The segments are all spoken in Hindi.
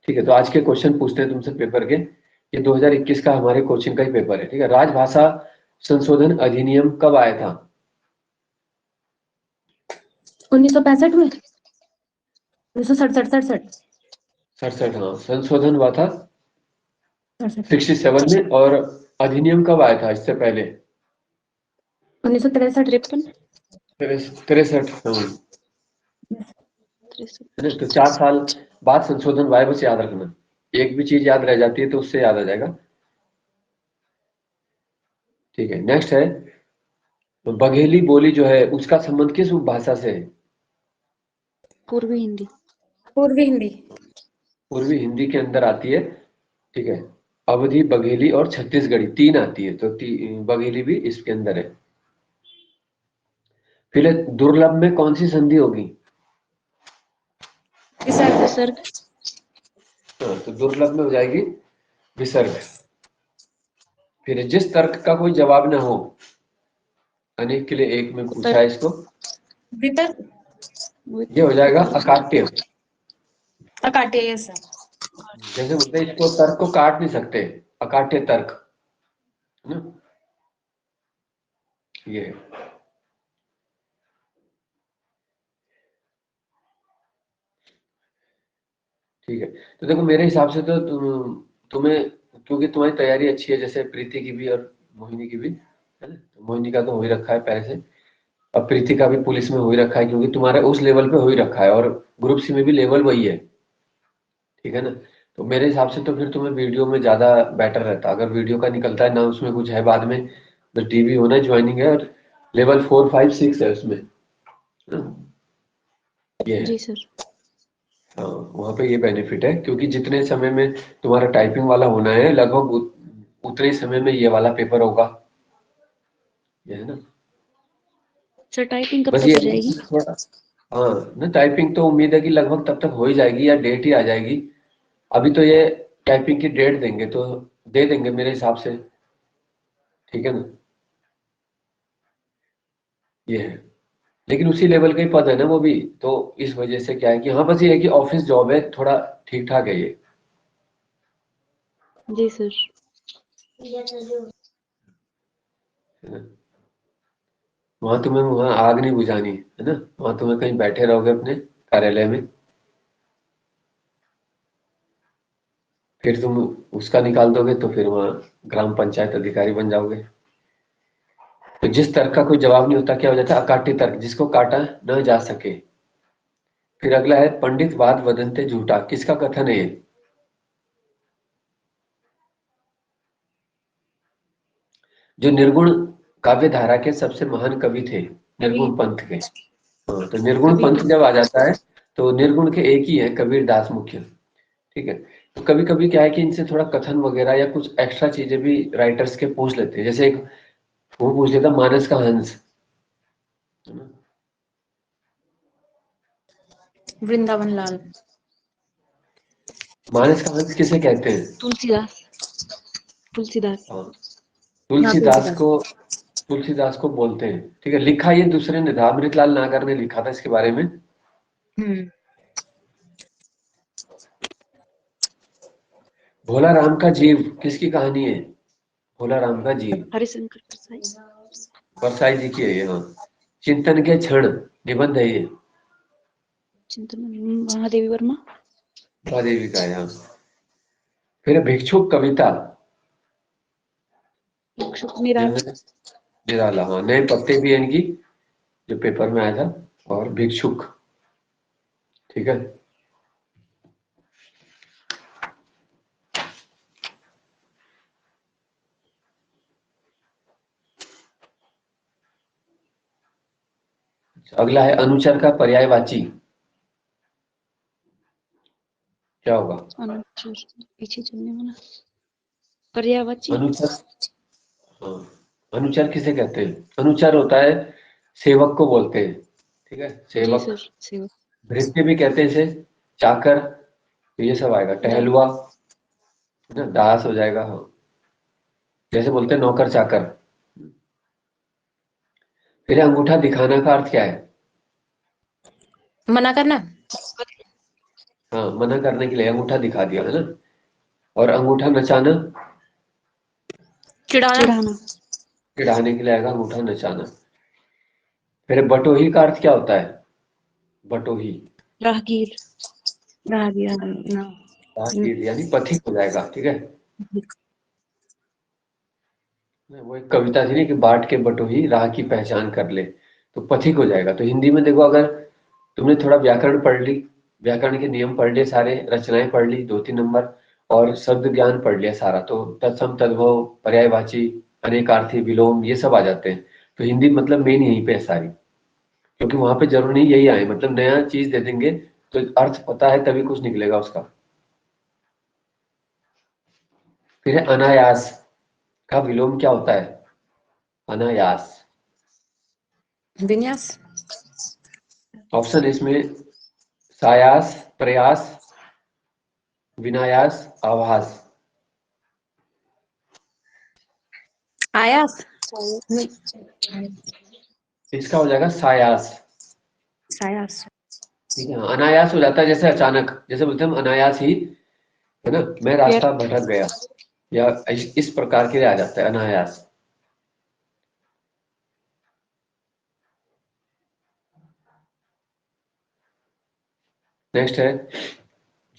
ठीक है, तो आज के क्वेश्चन पूछते हैं तुमसे पेपर के। ये 2021 का हमारे कोचिंग का ही पेपर है। ठीक है, राजभाषा संशोधन अधिनियम कब आया था? 1965 में, 1967 67, हाँ, संशोधन हुआ था 67 67 में। और अधिनियम कब आया था इससे पहले? 1963 63, हाँ, है ना? तो 4 साल बाद संशोधन हुआ है, बस याद रखना। एक भी चीज याद रह जाती है तो उससे याद आ जाएगा। ठीक है, नेक्स्ट है, तो बघेली बोली जो है उसका संबंध किस उपभाषा से है? पूर्वी हिंदी। पूर्वी हिंदी के अंदर आती है। ठीक है, अवधी, बघेली और छत्तीसगढ़ी 3 आती है, तो बघेली भी इसके अंदर है। फिर दुर्लभ में कौन सी संधि होगी? विसर्ग। हाँ, तो दुर्लभ में हो जाएगी विसर्ग। फिर जिस तर्क का कोई जवाब ना हो, अनेक के लिए एक में पूछा है इसको, ये हो जाएगा अकाट्य। अकाट्य सर। जैसे बोलते हैं इसको तर्क को काट नहीं सकते, अकाट्य तर्क, है ना? ये है। ठीक है, तो देखो मेरे हिसाब से तो तुम्हें, क्योंकि तुम्हारी तैयारी अच्छी है, जैसे प्रीति की भी और मोहिनी की भी, है ना? तो मोहिनी का तो हो ही रखा है पहले से, अब प्रीति का भी पुलिस में हो ही रखा है, क्योंकि तुम्हारा उस लेवल पे हो ही रखा है, और ग्रुप सी में भी लेवल वही है। ठीक है ना? तो मेरे हिसाब से तो फिर तुम्हें वीडियो में ज्यादा बेटर रहता, अगर वीडियो का निकलता है ना, उसमें कुछ है बाद में, बस डीवी होना ज्वाइनिंग है, और लेवल 4, 5, 6 है उसमें, है ना? ये है। जी सर। हाँ, वहाँ पे ये बेनिफिट है, क्योंकि जितने समय में तुम्हारा टाइपिंग वाला होना है, लगभग उतने ही समय में ये वाला पेपर होगा, ये है ना? सर टाइपिंग कब बस तक ये हो है जाएगी? कि थोड़ा, हाँ ना, टाइपिंग तो उम्मीद है कि लगभग तब तक हो ही जाएगी, या डेट ही आ जाएगी। अभी तो ये टाइपिंग की डेट देंगे तो दे देंगे मेरे हिसाब से। ठीक है ना? ये है, लेकिन उसी लेवल का ही पद है ना वो भी, तो इस वजह से क्या है कि हाँ, बस ये है कि ऑफिस जॉब है, थोड़ा ठीक ठाक है ये। जी सर। है ना? वहां तुम्हें वहां आग नहीं बुझानी, है ना? वहां तुम्हें कहीं बैठे रहोगे अपने कार्यालय में, फिर तुम उसका निकाल दोगे तो फिर वहां ग्राम पंचायत अधिकारी बन जाओगे। तो जिस तर्क का कोई जवाब नहीं होता, क्या हो जाता है? अकाट्य तर्क, जिसको काटा न जा सके। फिर अगला है, पंडित वाद वदंते झूठा, किसका कथन है ये? जो निर्गुण काव्य धारा के सबसे महान कवि थे, निर्गुण पंथ के। हाँ, तो निर्गुण कबीर पंथ दास। जब आ जाता है, तो निर्गुण के एक ही है, कबीर दास मुख्य। ठीक है, तो कभी कभी क्या है कि इनसे थोड़ा कथन वगैरह या कुछ एक्स्ट्रा चीजें भी राइटर्स के पूछ लेते हैं, जैसे एक वो पूछ लेता मानस का हंस, है ना? वृंदावन लाल। मानस का हंस किसे कहते हैं? तुलसीदास। तुलसीदास। हाँ, हाँ तुलसीदास तुलसीदास। को, तुलसीदास को बोलते हैं। ठीक है, लिखा ये दूसरे ने था, अमृतलाल नागर ने लिखा था इसके बारे में। हम्म। भोला राम का जीव किसकी कहानी है? भोला राम का जीव हरिशंकर परसाई। परसाई जी की है ये, हाँ। चिंतन के क्षण निबंध है ये, चिंतन महादेवी वर्मा। देवी का है, हाँ। फिर भिक्षुक कविता, इक्षुक निराला। जिन्होंने निराला, हाँ, नए पत्ते भी है इनकी, जो पेपर में आया था, और भिक्षुक। ठीक है, अगला है अनुचर का पर्यायवाची, क्या होगा? अनुचर पीछे चलने वाला। पर्यायवाची। अनुचर, हाँ, अनुचर किसे कहते हैं? अनुचर होता है, सेवक को बोलते हैं। ठीक है, जी सेवक। सर। सेवक। भृत्य भी कहते हैं इसे, चाकर, तो ये सब आएगा, दास। टहलुआ, है ना? दास हो जाएगा, हाँ, जैसे बोलते हैं नौकर चाकर। फिर अंगूठा दिखाना का अर्थ क्या है? मना करना। हाँ, मना करने के लिए अंगूठा दिखा दिया है ना। और अंगूठा नचाना, चिढ़ाना, चिढ़ाना, चिढ़ाने के लिए आएगा अंगूठा नचाना। फिर बटोही का अर्थ क्या होता है? बटोही, राहगीर, राहगीर ना, राहगीर यानी पथिक हो जाएगा, ठीक है। वो एक कविता थी ना कि बाट के बटोही राह की पहचान कर ले, तो पथिक हो जाएगा। तो हिंदी में देखो, अगर तुमने थोड़ा व्याकरण पढ़ ली, व्याकरण के नियम पढ़ लिए, सारे रचनाएं पढ़ ली 2-3 नंबर, और शब्द ज्ञान पढ़ लिया सारा, तो तत्सम तद्भव पर्यायवाची अनेकार्थी विलोम ये सब आ जाते हैं। तो हिंदी मतलब मेन यहीं पे है सारी, क्योंकि वहां पे जरूर नहीं यही आए, मतलब नया चीज दे देंगे तो अर्थ पता है तभी कुछ निकलेगा उसका। फिर है अनायास का विलोम क्या होता है? अनायास, विन्यास, ऑप्शन है इसमें सायास, प्रयास, विनायास, आभास। आयास, इसका हो जाएगा सायास, सायास, ठीक है। अनायास हो जाता है जैसे अचानक, जैसे बोलते हैं हम अनायास ही, है ना, मैं रास्ता भटक गया, या इस प्रकार के लिए आ जाता है अनायास। नेक्स्ट है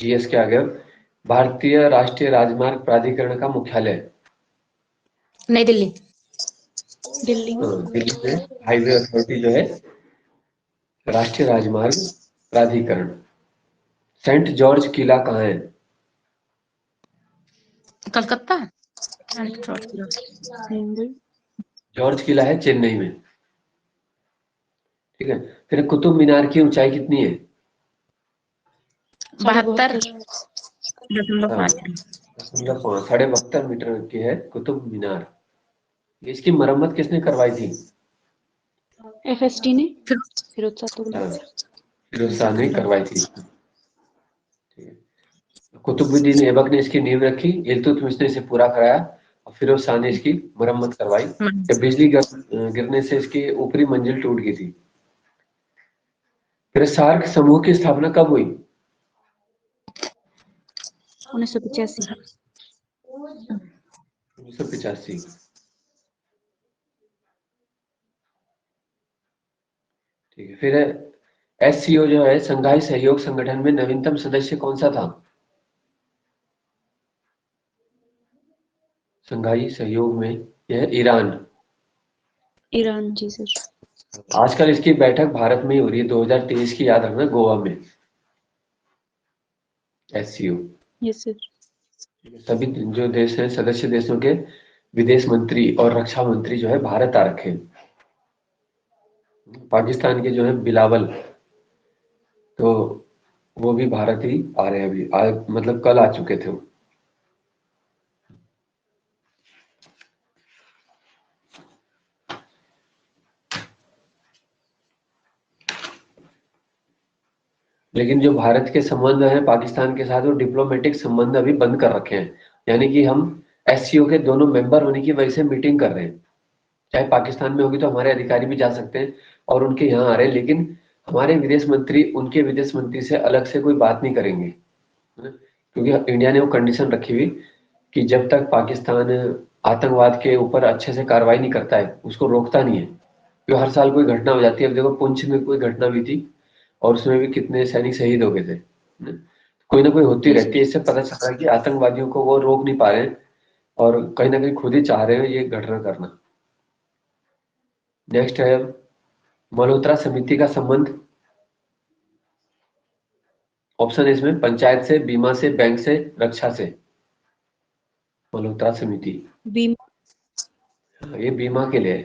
जीएस के आगे, भारतीय राष्ट्रीय राजमार्ग प्राधिकरण का मुख्यालय। नई दिल्ली, दिल्ली, दिल्ली में हाईवे अथॉरिटी जो है, राष्ट्रीय राजमार्ग प्राधिकरण। सेंट जॉर्ज किला कहाँ है? कलकत्ता, मुंबई, जॉर्ज किला है चेन्नई में, ठीक है। फिर कुतुब मीनार की ऊंचाई कितनी है? 72.5 हाँ, 72.5 की है कुतुब मीनार। इसकी मरम्मत किसने करवाई थी? FST ने, फिर फिरोज शाह तुगलक। हाँ, फिरोज शाह ने करवाई थी, ठीक है। कुतुबुद्दीन ऐबक ने इसकी नींव रखी, इल्तुतमिश ने इसे पूरा कराया, और फिरोज शाह ने इसकी मरम्मत करवाई। जब बिजली गिरने से इसकी ऊपरी मंजिल टूट गई थी। फिर सार्क समूह की स्थापना कब हुई? 1985, 1985, ठीक है। फिर SCO जो है, संघाई सहयोग संगठन में नवीनतम सदस्य कौन सा था? संघाई सहयोग में यह ईरान। ईरान, जी सर। आजकल इसकी बैठक भारत में ही हो रही है, 2023 की, याद रखना, गोवा में। SCO, yes sir. सभी जो देश हैं सदस्य देशों के विदेश मंत्री और रक्षा मंत्री जो है भारत आ रखे हैं। पाकिस्तान के जो है बिलावल, तो वो भी भारत ही आ रहे हैं अभी, मतलब कल आ चुके थे वो। लेकिन जो भारत के संबंध हैं पाकिस्तान के साथ, वो डिप्लोमेटिक संबंध अभी बंद कर रखे हैं, यानी कि हम SCO के दोनों मेंबर होने की वजह से मीटिंग कर रहे हैं। चाहे पाकिस्तान में होगी तो हमारे अधिकारी भी जा सकते हैं और उनके यहाँ आ रहे हैं, लेकिन हमारे विदेश मंत्री उनके विदेश मंत्री से अलग से कोई बात नहीं करेंगे, है ना? क्योंकि इंडिया ने वो कंडीशन रखी हुई कि जब तक पाकिस्तान आतंकवाद के ऊपर अच्छे से कार्रवाई नहीं करता है, उसको रोकता नहीं है। क्योंकि हर साल कोई घटना हो जाती है। अब देखो पुंछ में कोई घटना हुई थी, और उसमें भी कितने सैनिक शहीद हो गए थे, है ना? कोई ना कोई होती यस रहती है। इससे पता चल रहा है कि आतंकवादियों को वो रोक नहीं पा रहे हैं, और कहीं ना कहीं खुद ही चाह रहे हैं ये घटना करना। नेक्स्ट है मल्होत्रा समिति का संबंध। ऑप्शन है इसमें पंचायत से, बीमा से, बैंक से, रक्षा से। मल्होत्रा समिति, बीमा, हाँ, ये बीमा के लिए है।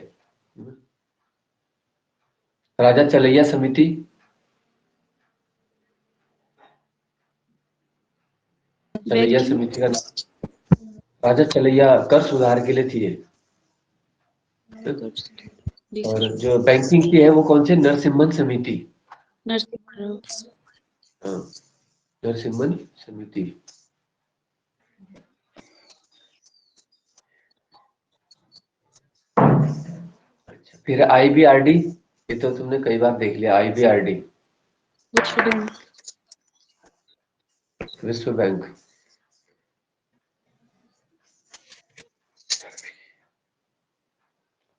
राजा चलैया समिति, चलैया बैंकिंग, समिति का राजा चलैया कर सुधार के लिए थी ये। जी और सर। जो बैंकिंग की है वो कौन से, नरसिम्हन समिति। नरसिंह राव, हाँ, नरसिम्हन समिति। अच्छा, फिर IBRD, ये तो तुमने कई बार देख लिया, IBRD। विश्व बैंक, विश्व बैंक।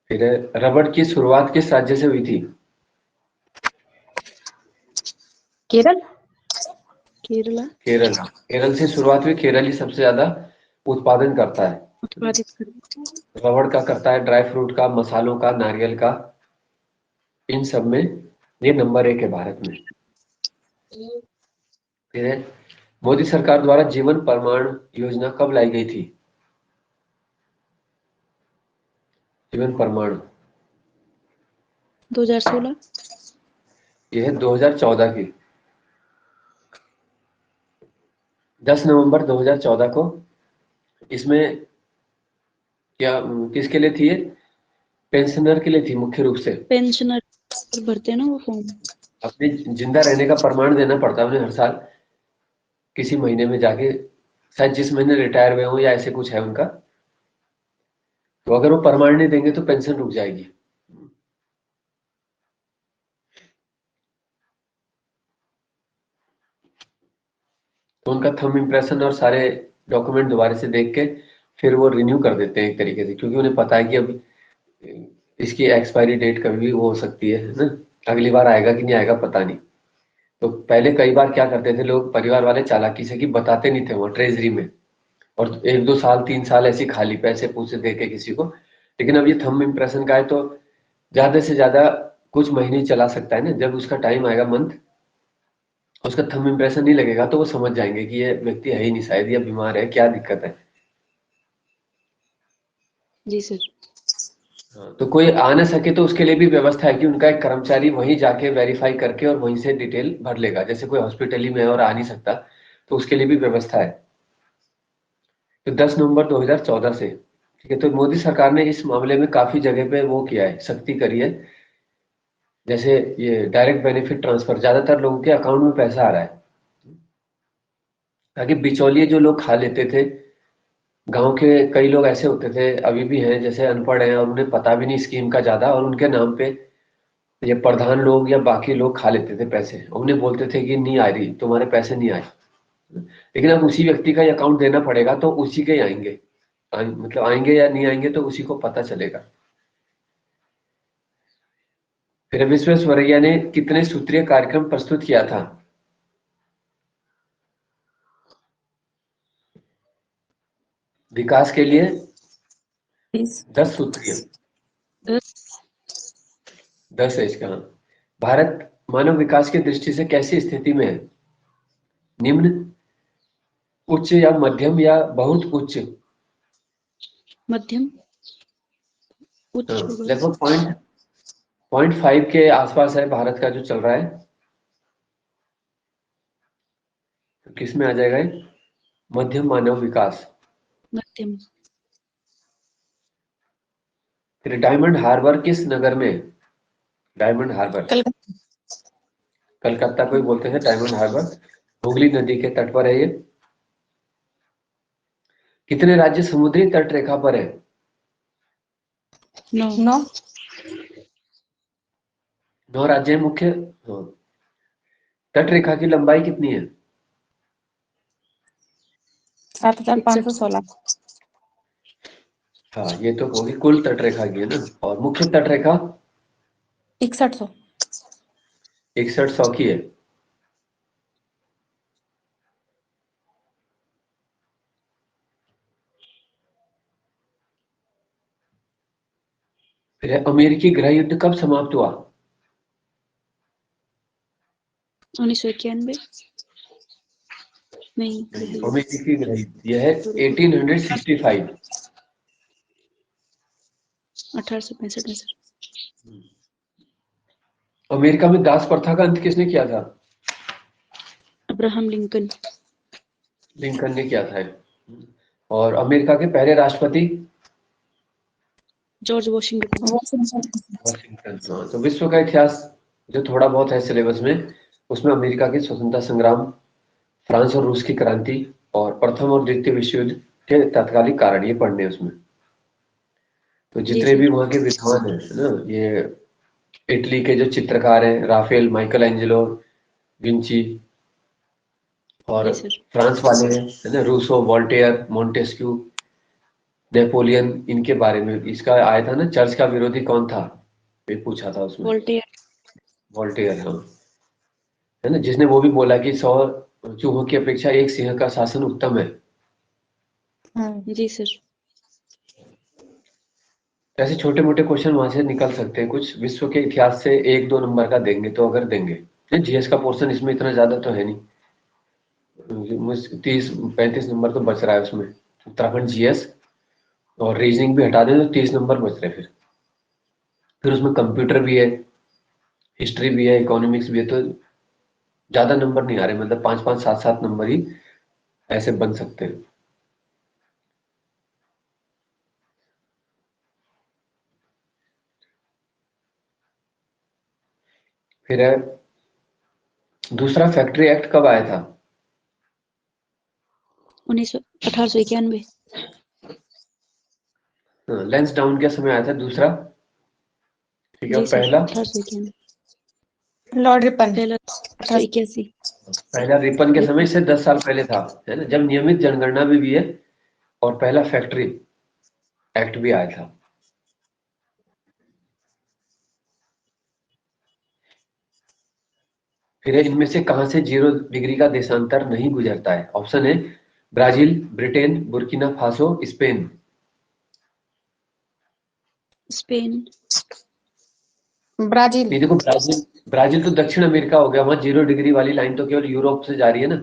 फिर रबड़ की शुरुआत किस राज्य से हुई थी? केरल। केरला केरल। केरल से शुरुआत हुई। केरल ही सबसे ज्यादा उत्पादन करता है उत्पादित कर रबड़ का, करता है ड्राई फ्रूट का, मसालों का, नारियल का, इन सब में ये नंबर 1 है भारत में। फिर मोदी सरकार द्वारा जीवन प्रमाण योजना कब लाई गई थी? जीवन प्रमाण 2016 यह है 2014 की, 10 नवंबर 2014 को। इसमें क्या किसके लिए थी? ये पेंशनर के लिए थी मुख्य रूप से। पेंशनर भरते हैं ना वो फॉर्म। अपने जिंदा रहने का प्रमाण देना पड़ता है उन्हें हर साल, किसी महीने में जाके, शायद जिस महीने रिटायर हुए हो या ऐसे कुछ है उनका। तो अगर वो प्रमाण नहीं देंगे तो पेंशन रुक जाएगी। तो उनका थंब इम्प्रेशन और सारे डॉक्यूमेंट दोबारा से देख के फिर वो रिन्यू कर देते हैं एक तरीके से, क्योंकि उन्हें पता है कि अब इसकी एक्सपायरी डेट कभी भी वो हो सकती है ना, अगली बार आएगा कि नहीं आएगा पता नहीं। तो पहले कई बार क्या करते थे लोग, परिवार वाले चालाकी से, कि बताते नहीं थे वो ट्रेजरी में, और 1-2 साल 3 साल ऐसे खाली पैसे पूसे दे के किसी को। लेकिन अब ये थंब इम्प्रेशन का है तो ज्यादा से ज्यादा कुछ महीने चला सकता है ना। जब उसका टाइम आएगा मंथ, उसका थंब इम्प्रेशन नहीं लगेगा तो वो समझ जाएंगे कि ये व्यक्ति है ही नहीं, शायद या बीमार है, क्या दिक्कत है। जी सर। हाँ, तो कोई आ ना सके तो उसके लिए भी व्यवस्था है कि उनका एक कर्मचारी वहीं जाके वेरीफाई करके और वहीं से डिटेल भर लेगा। जैसे कोई हॉस्पिटल ही में है और आ नहीं सकता तो उसके लिए भी व्यवस्था है। तो 10 नवंबर 2014 से, ठीक है। तो मोदी सरकार ने इस मामले में काफी जगह पे वो किया है, सख्ती करी है। जैसे ये डायरेक्ट बेनिफिट ट्रांसफर, ज्यादातर लोगों के अकाउंट में पैसा आ रहा है, ताकि बिचौलिए जो लोग खा लेते थे, गांव के कई लोग ऐसे होते थे, अभी भी हैं, जैसे अनपढ़ हैं और उन्हें पता भी नहीं स्कीम का ज्यादा, और उनके नाम पे ये प्रधान लोग या बाकी लोग खा लेते थे पैसे, और उन्हें बोलते थे कि नहीं आ रही, तुम्हारे पैसे नहीं आए। लेकिन अब उसी व्यक्ति का अकाउंट देना पड़ेगा तो उसी के ही आएंगे, मतलब आएंगे या नहीं आएंगे तो उसी को पता चलेगा। फिर विश्वेश्वरैया ने कितने सूत्रीय कार्यक्रम प्रस्तुत किया था? विकास के लिए 10 सूत्रीय, 10 है इसका। भारत मानव विकास की दृष्टि से कैसी स्थिति में है? निम्न, उच्च या मध्यम या बहुत उच्च? मध्यम उच्च हाँ, होगा। लगभग 0.5 के आसपास है भारत का जो चल रहा है। तो किस में आ जाएगा ये? मध्यम मानव विकास। मध्यम फिर डायमंड हार्बर किस नगर में है? डायमंड हार्बर कलकत्ता को ही बोलते हैं डायमंड हार्बर, हुगली नदी के तट पर है ये। कितने राज्य समुद्री तट रेखा पर है? 9 9 9 राज्य हैं मुख्य। हाँ। तट रेखा की लंबाई कितनी है? 7516। हाँ, ये तो होगी कुल तट रेखा की है ना, और मुख्य तट रेखा 6100। 6100 की है। फिर अमेरिकी गृह युद्ध कब समाप्त हुआ? 1991 नहीं अमेरिकी गृह युद्ध यह है 1865। 1865 में सर। अमेरिका में दास प्रथा का अंत किसने किया था? Abraham Lincoln. लिंकन ने किया था। और अमेरिका के पहले राष्ट्रपति? George Washington. वॉशिंगटन। हाँ, तो विश्व का इतिहास जो थोड़ा बहुत है सिलेबस में, उसमें अमेरिका की स्वतंत्रता संग्राम, फ्रांस और रूस की क्रांति, और प्रथम और द्वितीय विश्व युद्ध के तात्कालिक कारण ये पढ़ने हैं उसमें। तो जितने भी वहाँ के विद्वान हैं ना, ये इटली के जो चित्रकार हैं, राफेल, माइकल एंजेलो, विंची, और जी सर। फ्रांस वाले हैं, है ना, रूसो, वोल्टेयर, मोंटेस्क्यू, नेपोलियन, इनके बारे में इसका आया था ना, चर्च का विरोधी कौन था, ये पूछा था उसमें। वोल्टेयर। वोल्टेयर, हाँ, है ना, जिसने वो भी बोला कि 100 चूहों की अपेक्षा एक सिंह का शासन उत्तम है। जी सर। ऐसे छोटे मोटे क्वेश्चन वहां से निकल सकते हैं, कुछ विश्व के इतिहास से 1-2 नंबर का देंगे तो, अगर देंगे। जीएस का पोर्शन इसमें इतना ज्यादा तो है नहीं, 30-35 नंबर तो बच रहा है उसमें, उत्तराखंड जीएस, और रीजनिंग भी हटा दें तो 30 नंबर बच रहे हैं। फिर उसमें कंप्यूटर भी है, हिस्ट्री भी है, इकोनॉमिक्स भी है, तो ज्यादा नंबर नहीं आ रहे, मतलब 5-5, 7-7 नंबर ही ऐसे बन सकते हैं। फिर है दूसरा फैक्ट्री एक्ट कब आया था? 1891। लेंस डाउन के समय आया था दूसरा, ठीक है, जी और सर, पहला 1891। Lord Ripon. पहला 1881। पहला रिपन के समय रिपन। से 10 साल पहले था, है ना, जब नियमित जनगणना भी है, और पहला फैक्ट्री एक्ट भी आया था। फिर इनमें से कहां से 0 डिग्री का देशांतर नहीं गुजरता है? ऑप्शन है Brazil, Britain, Burkina Faso, Spain. Spain. Brazil. नहीं देखो, ब्राजील, ब्राजील तो दक्षिण अमेरिका हो गया, वहां 0 डिग्री वाली लाइन तो केवल यूरोप से जा रही है ना,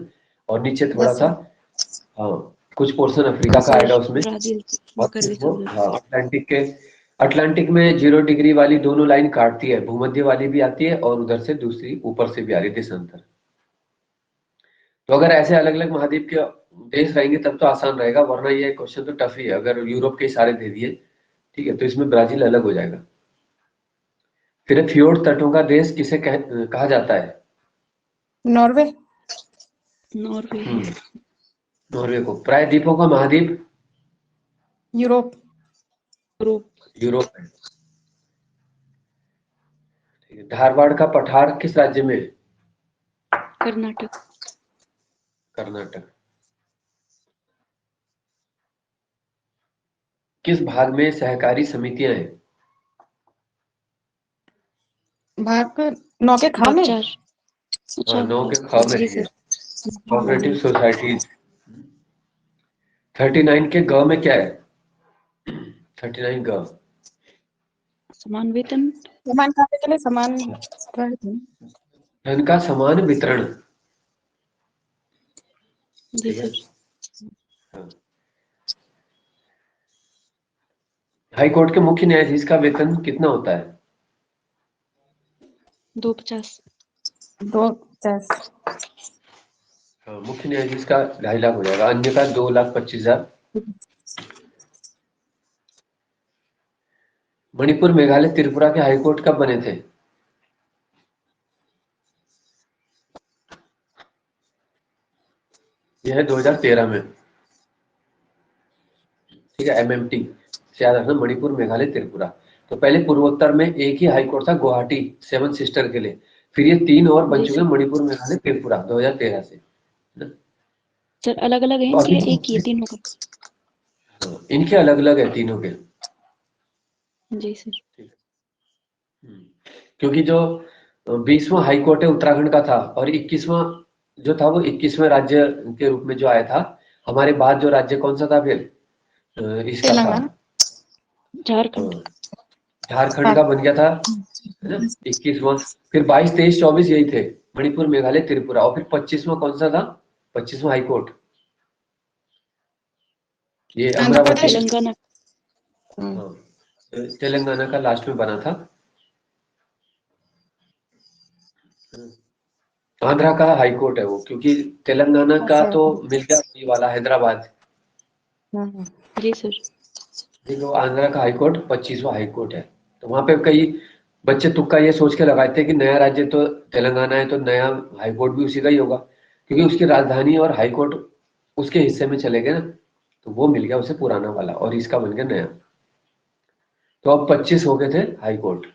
और नीचे थोड़ा यस सा, सर। हाँ, कुछ पोर्शन हाँ अफ्रीका का सर, आएगा उसमें, ब्राजील और मकर फिर रेखा वो, उधर। हाँ, अटलांटिक में 0 डिग्री वाली दोनों लाइन काटती है, भूमध्य वाली भी आती है और उधर से दूसरी ऊपर से भी आ रही है देशांतर। तो अगर ऐसे अलग अलग महाद्वीप के देश रहेंगे तब तो आसान रहेगा, वरना ये क्वेश्चन तो टफ ही है, अगर यूरोप के इशारे दे दिए, ठीक है, तो इसमें ब्राजील अलग हो जाएगा। फिर फ्योर्ड तटों का देश किसे कहा जाता है? नॉर्वे। नॉर्वे। नॉर्वे को। प्रायद्वीपों का महाद्वीप? यूरोप। यूरोप। यूरोप है। ठीक है। धारवाड़ का पठार किस राज्य में है? कर्नाटक। कर्नाटक। किस भाग में सहकारी समितियां हैं? भारत का नौ के खा में। भाग 4। हाँ, अच्छा, 9 के ख भाग, में जी है ये, सर। Cooperative societies. 39 के ग में क्या है? 39 ग। समान वेतन। समान कार्य के लिए समान। धन का समान वितरण। जी ठीक है। सर। हाँ। हाई कोर्ट के मुख्य न्यायाधीश का वेतन कितना होता है? 250। 250। हाँ, मुख्य न्यायाधीश का 2.5 लाख हो जाएगा, अन्य का 2,25,000। मणिपुर, मेघालय, त्रिपुरा के हाईकोर्ट कब बने थे? यह है 2013 में, ठीक है, एमएमटी से याद रखना, मणिपुर, मेघालय, त्रिपुरा। तो पहले पूर्वोत्तर में एक ही हाईकोर्ट था, गुवाहाटी 7 सिस्टर के लिए, फिर ये 3 और बन जी चुके सर। हैं, मणिपुर, मेघालय, त्रिपुरा, 2013 से, है ना? सर अलग अलग है तो इनके, अभी, एक ही है तीनों का? हाँ, इनके अलग अलग है तीनों के। जी सर। हम्म। क्योंकि जो 20वां हाई कोर्ट है उत्तराखंड का था, और 21वां जो था वो 21वें राज्य के रूप में जो आया था। हमारे बाद जो राज्य कौन सा था फिर? इसका था, तेलंगाना। झारखंड। झारखंड का बन गया था, है ना, 21वां। फिर 22, 23, 24 यही थे, मणिपुर, मेघालय, त्रिपुरा, और फिर 25वां कौन सा था? 25वां हाई कोर्ट, ये आंध्र अमरावती। प्रदेश। तेलंगाना। हाँ, तेलंगाना का लास्ट में बना था। आंध्रा का हाई कोर्ट है वो, क्योंकि तेलंगाना का अच्छा। तो मिल गया वही वाला हैदराबाद। जी सर। देखो, आंध्रा का हाई कोर्ट 25वां हाई कोर्ट है। तो वहां पे कई बच्चे तुक्का ये सोच के लगाते हैं कि नया राज्य तो तेलंगाना है, तो नया हाई कोर्ट भी उसी का ही होगा, क्योंकि उसकी राजधानी और हाई कोर्ट उसके हिस्से में चले गए ना, तो वो मिल गया उसे पुराना वाला, और इसका बन गया नया। तो अब 25 हो गए थे हाई कोर्ट।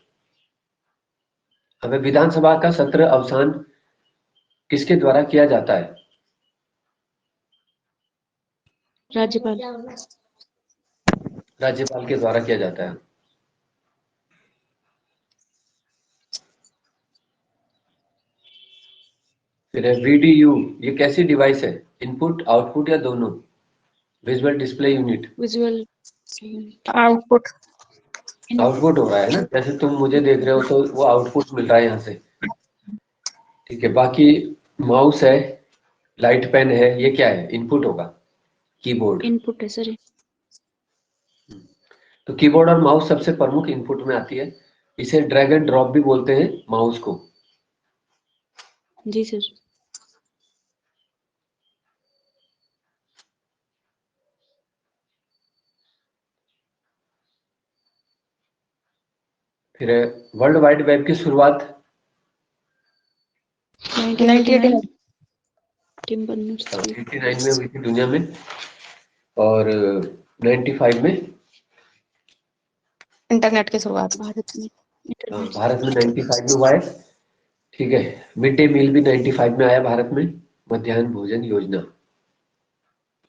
हमें विधानसभा का सत्र अवसान किसके द्वारा किया जाता है? राज्यपाल। राज्यपाल के द्वारा किया जाता है। फिर है VDU, ये कैसी डिवाइस है? इनपुट, आउटपुट या दोनों? Visual display unit. Visual output. Output हो रहा है ना, जैसे तुम मुझे देख रहे हो तो वो आउटपुट मिल रहा है यहाँ से। ठीक है, बाकी माउस है, लाइट पेन है, ये क्या है? इनपुट होगा। कीबोर्ड। इनपुट है सर। तो कीबोर्ड और माउस सबसे प्रमुख इनपुट में आती है। इसे ड्रैग एंड ड्रॉप भी बोलते हैं माउस को। जी सर। फिर है वर्ल्ड वाइड वेब की शुरुआत 1989 टिम बर्नर्स-ली। 89 में हुई थी दुनिया में, और 95 में इंटरनेट की शुरुआत। भारत में इंटरनेट। भारत में 95 में हुआ है। ठीक है, मिड डे मील भी 95 में आया भारत में, मध्याह्न भोजन योजना।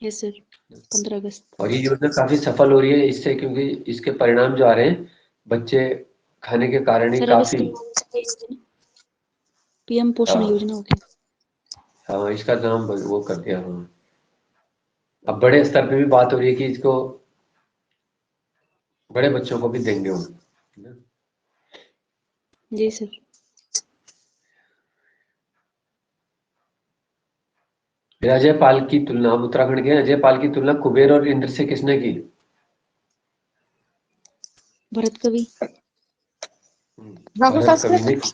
यस सर, 15 अगस्त। और ये योजना काफी सफल हो रही है इससे, क्योंकि इसके परिणाम जो आ रहे हैं, बच्चे खाने के कारण ही सर अब काफी। इसका पीएम पोषण हाँ योजना हो गया। हाँ, इसका नाम वो कर दिया। हाँ, अब बड़े स्तर पे भी बात हो रही है कि इसको बड़े बच्चों को भी देंगे हम, है ना? जी सर। फिर अजय पाल की तुलना, हम उत्तराखंड के हैं, अजय पाल की तुलना कुबेर और इंद्र से किसने की? भरत कवि। भरत कवि ने की।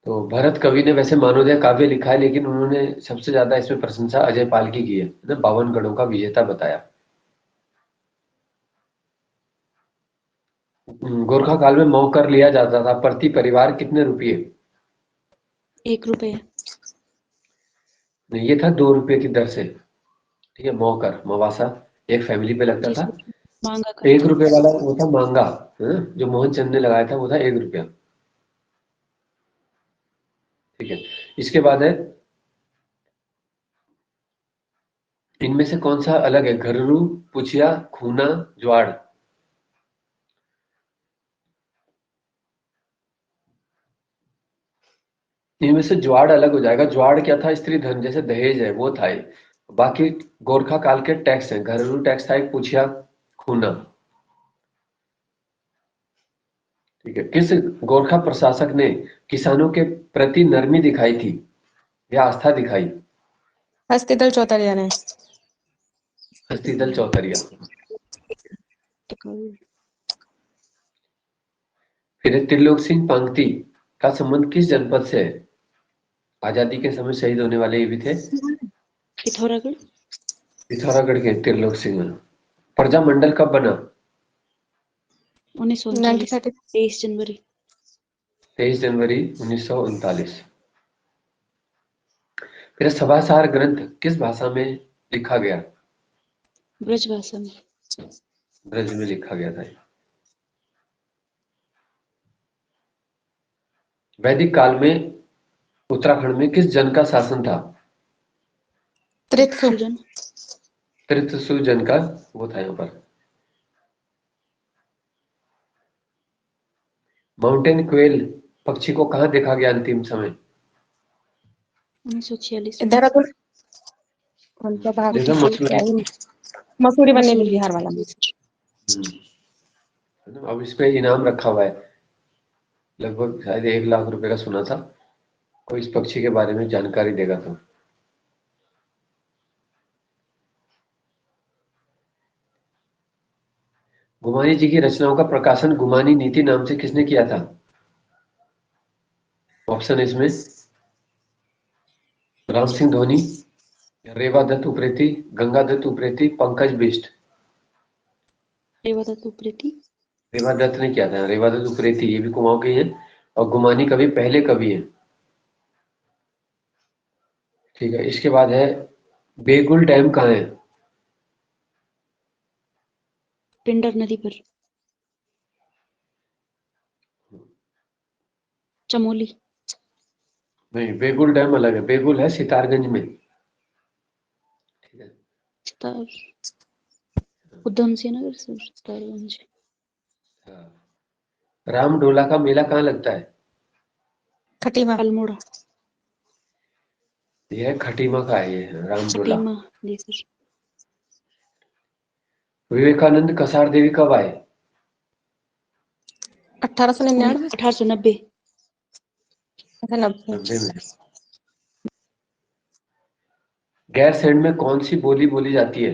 तो भरत कवि ने वैसे मानवोदय काव्य लिखा है, लेकिन उन्होंने सबसे ज्यादा इसमें प्रशंसा अजय पाल की है ना, 52 गढ़ों का विजेता बताया। गोरखा काल में मौकर लिया जाता था, प्रति परिवार कितने रुपये? 1 रुपया। नहीं, ये था 2 रुपये की दर से। ठीक है, मौकर मवासा एक फैमिली पे लगता जी था। सर, मांगा तो का। 1 रुपये वाला वो था मांगा, है ना? जो मोहन चंद ने लगाया था वो था 1 रुपया। ठीक है, इसके बाद है, इनमें से कौन सा अलग है? घुंघरू, पुछिया, खूना, ज्वाड़। इनमें से ज्वाड़ अलग हो जाएगा। ज्वाड़ क्या था? स्त्री धन, जैसे दहेज है वो था ये। बाकी गोरखा काल के टैक्स हैं, घरेलू टैक्स था एक, पुछिया, खूना। ठीक है, किस गोरखा प्रशासक ने किसानों के प्रति नरमी दिखाई थी या आस्था दिखाई? हस्तिदल चौधरी ने। हस्तिदल चौतरिया। फिर त्रिलोक सिंह पांगती का संबंध किस जनपद से है? आजादी के समय शहीद होने वाले ये भी थे। पिथौरागढ़। पिथौरागढ़ के त्रिलोक सिंह। प्रजामंडल कब बना? 1939 23 जनवरी। 23 जनवरी 1939। फिर सभासार ग्रंथ किस भाषा में लिखा गया? ब्रज भाषा में। ब्रज में लिखा गया था। वैदिक काल में उत्तराखंड में किस जन का शासन था? त्रित्सु। सुजन। तृतसु जन का वो था यहाँ पर। माउंटेन क्वेल पक्षी को कहाँ देखा गया अंतिम समय? 1946 में। देहरादून। कौन सा भाग? देखो मसूरी। मसूरी बनने में मसूरी। बिहार वाला में। है ना? अब इस पे इनाम रखा हुआ है, लगभग शायद 1 लाख रुपए का सुना था। कोई इस पक्षी के बारे में जानकारी देगा तो। गुमानी जी की रचनाओं का प्रकाशन गुमानी नीति नाम से किसने किया था? ऑप्शन इसमें राम सिंह धोनी, रेवा दत्त उप्रेती, गंगा दत्त उप्रेती, पंकज बिष्ट। रेवा दत्त उप्रेती। रेवा दत्त ने किया था। रेवा दत्त उप्रेती ये भी कुमाऊं के हैं, और गुमानी कवि पहले कवि हैं। ठीक है, इसके बाद है, बेगुल डैम कहाँ है? पिंडर नदी पर। चमोली। नहीं, बेगुल डैम अलग है। बेगुल है सितारगंज में। तार उधम सिंह नगर सर तारगंज हाँ। राम डोला का मेला कहाँ लगता है? खटीमा अल्मोड़ा यह खटीमा का है, ये राम डोला। खटीमा जी सर विवेकानंद कसार देवी कब आए? 1899 1890 90 90 में। गैरसैंण में कौन सी बोली बोली जाती है?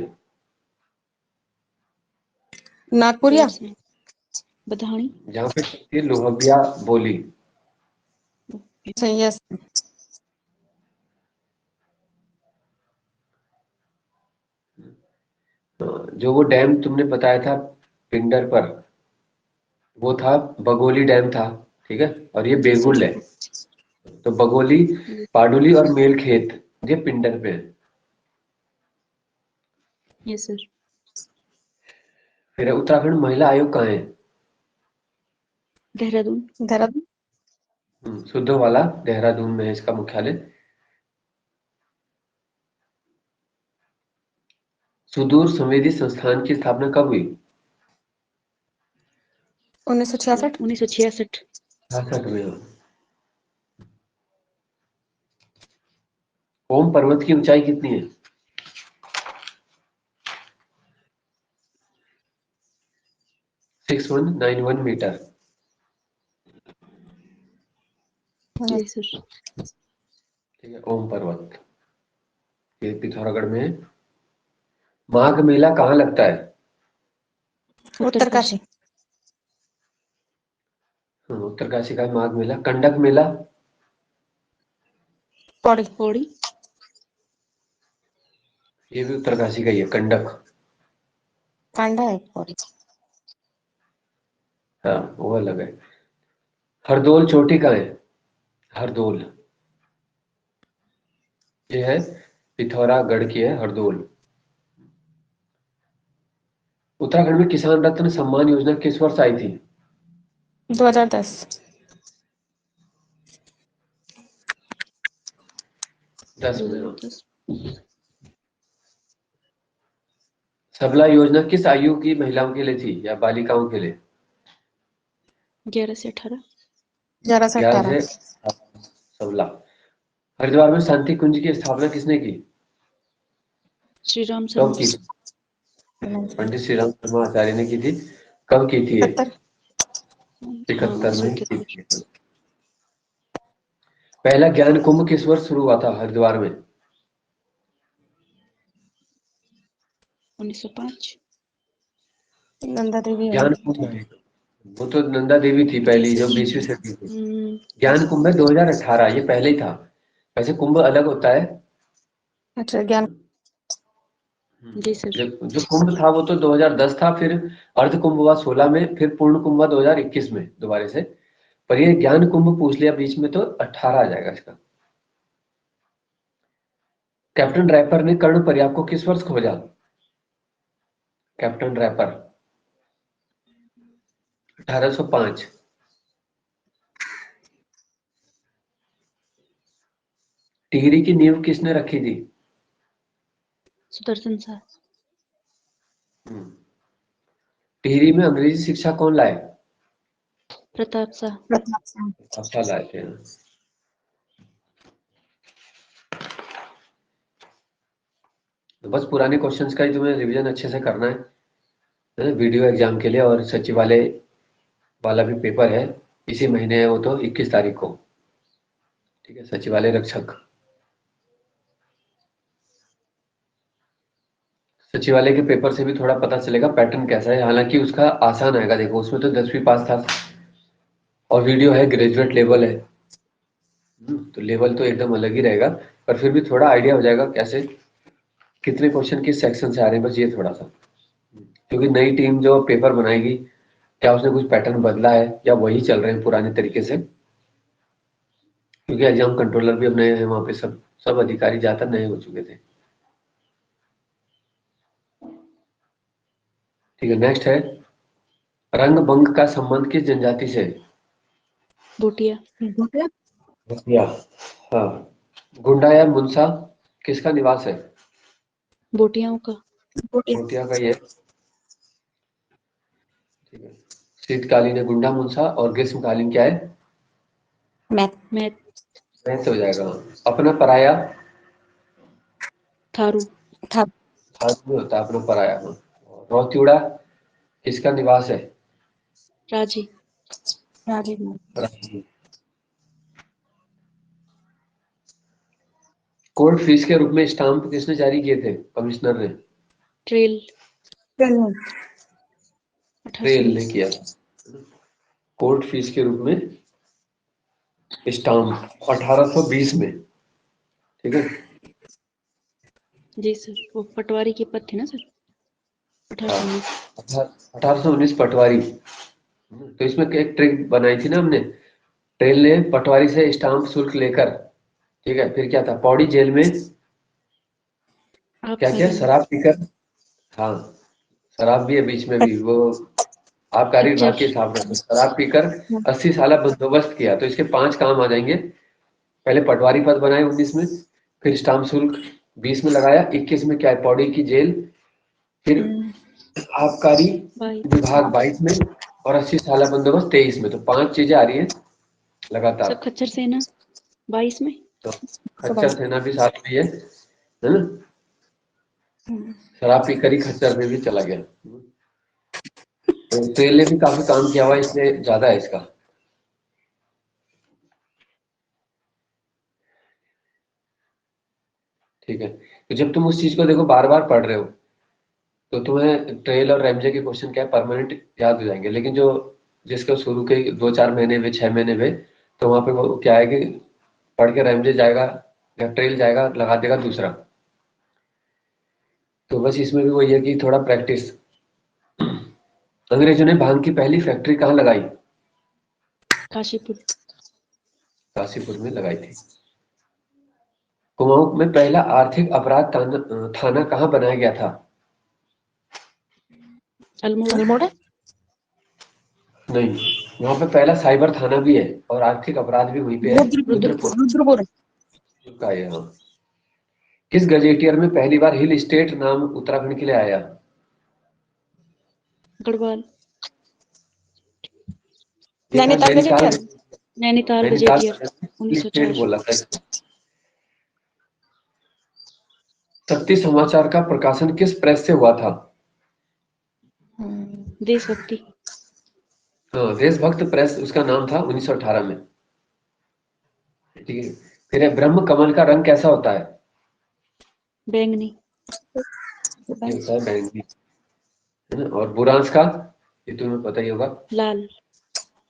नागपुरिया गैरसैंण बधानी जहाँ पे चलती है लोहबिया बोली। सही है जो वो डैम तुमने बताया था पिंडर पर, वो था बगोली डैम था, ठीक है, और ये जी सर बेगुल है। तो बगोली, पाडुली और मेलखेत ये पिंडर पे है। यस सर फिर उत्तराखंड महिला आयोग कहाँ है? देहरादून देहरादून शुद्ध वाला देहरादून में है इसका मुख्यालय। सुदूर संवेदी संस्थान की स्थापना कब हुई? 1966 1966 66 में। ओम पर्वत की ऊंचाई कितनी है? 6191 मीटर। जी सर ठीक है, ओम पर्वत ये पिथौरागढ़ में है। माघ मेला कहाँ लगता है? उत्तरकाशी उत्तरकाशी का है माघ मेला। कंडक मेला पौड़ी पौड़ी ये भी उत्तरकाशी का ही है, कंडक। कांडा है पौड़ी हाँ वो अलग है। हरदोल चोटी कहाँ है? हरदोल ये है पिथौरागढ़ की है, हरदोल। उत्तराखंड में किसान रत्न सम्मान योजना किस वर्ष आई थी? 2010 10 में। 2010 सबला योजना किस आयु की महिलाओं के लिए थी या बालिकाओं के लिए? 11 से 18 11 से 11 18 से सबला। हरिद्वार में शांति कुंज की स्थापना किसने की? श्री राम कब शर्मा की थी? पंडित श्री राम शर्मा आचार्य ने की थी। कब की थी ये? 71 में की 1971 थी। पहला ज्ञान कुंभ किस वर्ष शुरू हुआ था हरिद्वार में? 1905 नंदा देवी है ज्ञान कुंभ है। वो तो नंदा देवी थी जी पहली, जो सर 20वीं सदी थी। ज्ञान कुंभ है 2018, ये पहले ही था। वैसे कुंभ अलग होता है। अच्छा ज्ञान जी सर जो कुंभ था वो तो 2010 था, फिर अर्ध कुंभ हुआ 16 में, फिर पूर्ण कुंभ हुआ 2021 में दोबारा से। पर ये ज्ञान कुंभ पूछ लिया बीच में तो 18 आ जाएगा इसका। कैप्टन रैपर ने कर्ण पर्याप्त को किस वर्ष खोजा? Captain wrapper 1805। टिहरी की नींव किसने रखी थी? सुदर्शन शाह टिहरी में अंग्रेजी शिक्षा कौन लाए? प्रताप शाह प्रताप सिंह अच्छा लाए थे। तो बस पुराने क्वेश्चंस का ही तुम्हें रिवीजन अच्छे से करना है ना, वीडियो एग्जाम के लिए। और सचिवालय वाला भी पेपर है, इसी महीने है वो तो 21 तारीख को। ठीक है, सचिवालय रक्षक। सचिवालय के पेपर से भी थोड़ा पता चलेगा पैटर्न कैसा है। हालांकि उसका आसान आएगा, देखो उसमें तो 10वीं पास था और वीडियो है, ग्रेजुएट लेवल है। तो लेवल तो एकदम अलग ही रहेगा, पर फिर भी थोड़ा आइडिया हो जाएगा कैसे कितने क्वेश्चन किस सेक्शन से आ रहे हैं, बस ये थोड़ा सा। क्योंकि नई टीम जो पेपर बनाएगी, क्या उसने कुछ पैटर्न बदला है या वही चल रहे हैं पुराने तरीके से? क्योंकि एग्जाम कंट्रोलर भी अब नए हैं वहां पे, सब सब अधिकारी ज्यादातर नए हो चुके थे। ठीक है, नेक्स्ट है रंग भंग का संबंध किस जनजाति से? भूटिया भूटिया। हाँ। गुंडा या मुंसा किसका निवास है? भूटियाओं का भूतिया का ये, ठीक है। शीतकालीन है गुंडा मुंसा, और ग्रीष्मकालीन क्या है? मैथ। मैथ। मैथ हो जाएगा। अपना पराया, थारू। था। थारू में होता है अपना पराया। हाँ। रौत्युड़ा किसका निवास है? राजी। राजीव। राजी। कोर्ट फीस के रूप में स्टाम्प किसने जारी किए थे? कमिश्नर ने। ट्रेल। ट्रेल ने 1819। किया था। कोर्ट फीस के रूप में स्टाम्प 1820 में, ठीक है। जी सर, वो पटवारी के पद थे ना सर, 1819। 1819 पटवारी। तो इसमें एक ट्रिक बनाई थी ना हमने। ट्रेल ने पटवारी से स्टाम्प शुल्क लेकर, ठीक है, फिर क्या था, पौड़ी जेल में क्या आबकारी किया, में। शराब पीकर, हाँ शराब भी है बीच में भी, वो आबकारी विभाग खच्चर। के हिसाब से शराब पीकर 80 साल बंदोबस्त किया। तो इसके 5 काम आ जाएंगे। पहले पटवारी पद बनाए 19 में, फिर स्टाम्प शुल्क 20 में लगाया, 21 में क्या है, पौड़ी की जेल, फिर आबकारी बाई। विभाग 22 में, और 80 साल बंदोबस्त 23 में। तो 5 चीजें आ रही हैं लगातार। सब खच्चर सेना 22 में। तो खच्चर सेना भी साथ में है ना। शराब पीकर ही खच्चर में भी चला गया। तो ट्रेल ने भी काफी काम किया हुआ है, इसलिए ज्यादा है इसका। ठीक है। तो जब तुम उस चीज को देखो बार बार पढ़ रहे हो, तो तुम्हें ट्रेल और रैमजे के क्वेश्चन क्या है, परमानेंट याद हो जाएंगे। लेकिन जो जिसको शुरू के 2-4 महीने में, 6 महीने में, तो वहां पे वो क्या है कि पढ़ के रैमजे जाएगा या ट्रेल जाएगा, लगा देगा दूसरा। तो बस इसमें भी वही है कि थोड़ा प्रैक्टिस। अंग्रेजों ने भांग की पहली फैक्ट्री कहाँ लगाई? काशीपुर। काशीपुर में लगाई थी। कुमाऊं में पहला आर्थिक अपराध थाना कहाँ बनाया गया था? अल्मोड़ा। अल्मोड़ा। नहीं, वहां पे पहला साइबर थाना भी है, और आर्थिक अपराध भी वहीं पे है। रुद्रपुर रुद्रपुर। का है। हाँ। किस गजेटियर में पहली बार हिल स्टेट नाम उत्तराखंड के लिए आया? गढ़वाल। ये था Nainital Nainital. Gazetteer. Nainital Nainital gazetteer hill state 1904। बोला था। सत्य समाचार का प्रकाशन किस प्रेस से हुआ था? देशभक्ति। हाँ, देशभक्त प्रेस उसका नाम था 1918 में। ठीक है। फिर है, ब्रह्म कमल का रंग कैसा होता है? बैंगनी। ये होता है बैंगनी, है ना। और बुरांस का, ये तुम्हें पता ही होगा, लाल।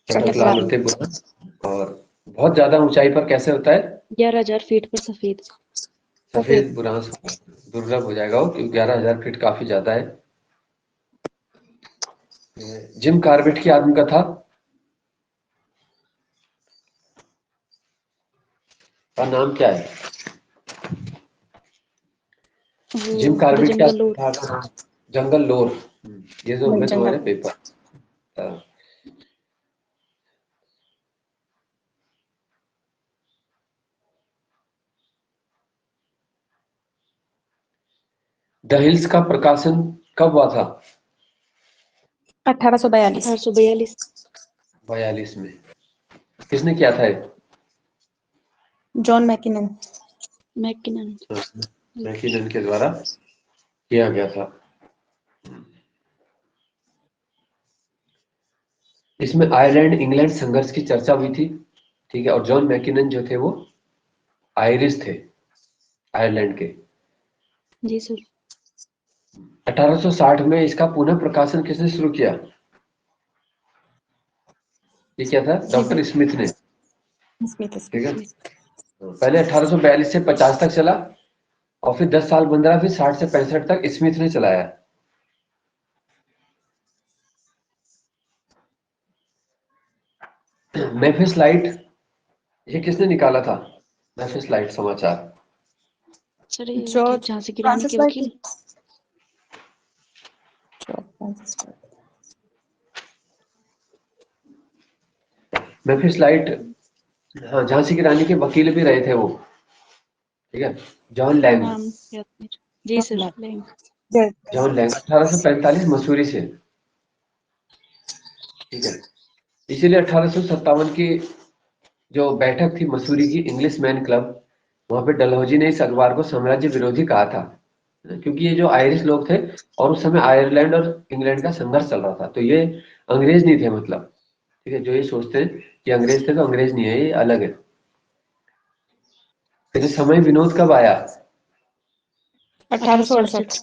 चटक लाल होते हैं बुरांस। और बहुत ज्यादा ऊंचाई पर कैसे होता है? 11,000 फीट पर सफेद। सफेद बुरांस। दुर्लभ हो जाएगा वो, क्योंकि 11,000 फीट काफी ज्यादा है। जिम कार्बेट की आत्मकथा का नाम क्या है? वो जिम द कार्बेट की जंगल और। आत्मकथा का नाम जंगल लोर। ये जो होंगे तुम्हारे पेपर। द हिल्स का प्रकाशन कब हुआ था? 1842। 1842। 42 में। किसने किया था ये? John Mackinnon. मैकिनन। मैकिनन के द्वारा किया गया था। इसमें आयरलैंड इंग्लैंड संघर्ष की चर्चा हुई थी, ठीक है। और जॉन मैकिनन जो थे वो आयरिश थे, आयरलैंड के। जी सर। 1860 में इसका पुनः प्रकाशन किसने शुरू किया? ये क्या था, डॉक्टर स्मिथ ने, ठीक है। पहले 1842 से 50 तक चला, और फिर 10 साल बंद रहा, फिर 60 से 65 तक स्मिथ ने चलाया। मेफिस लाइट, ये किसने निकाला था? मेफिस लाइट समाचार। सर ये क्या जॉर्ज झांसी की रानी फ्रांसिस के लाइट। वकील। मेफिस लाइट, हाँ, झांसी की रानी के वकील भी रहे थे वो, ठीक है। John Lang. नाम याद नहीं। जी sir, Lang. John Lang 1845 Mussoorie से, ठीक है। इसीलिए 1857 की जो बैठक थी मसूरी की इंग्लिश मैन क्लब, वहां पे डलहौजी ने इस अखबार को साम्राज्य विरोधी कहा था, क्योंकि ये जो आयरिश लोग थे और उस समय आयरलैंड और इंग्लैंड का संघर्ष चल रहा था, तो ये अंग्रेज नहीं थे, मतलब, ठीक है। जो ये सोचते हैं कि अंग्रेज थे, तो अंग्रेज नहीं है, ये अलग है। फिर समय विनोद कब आया? 1868।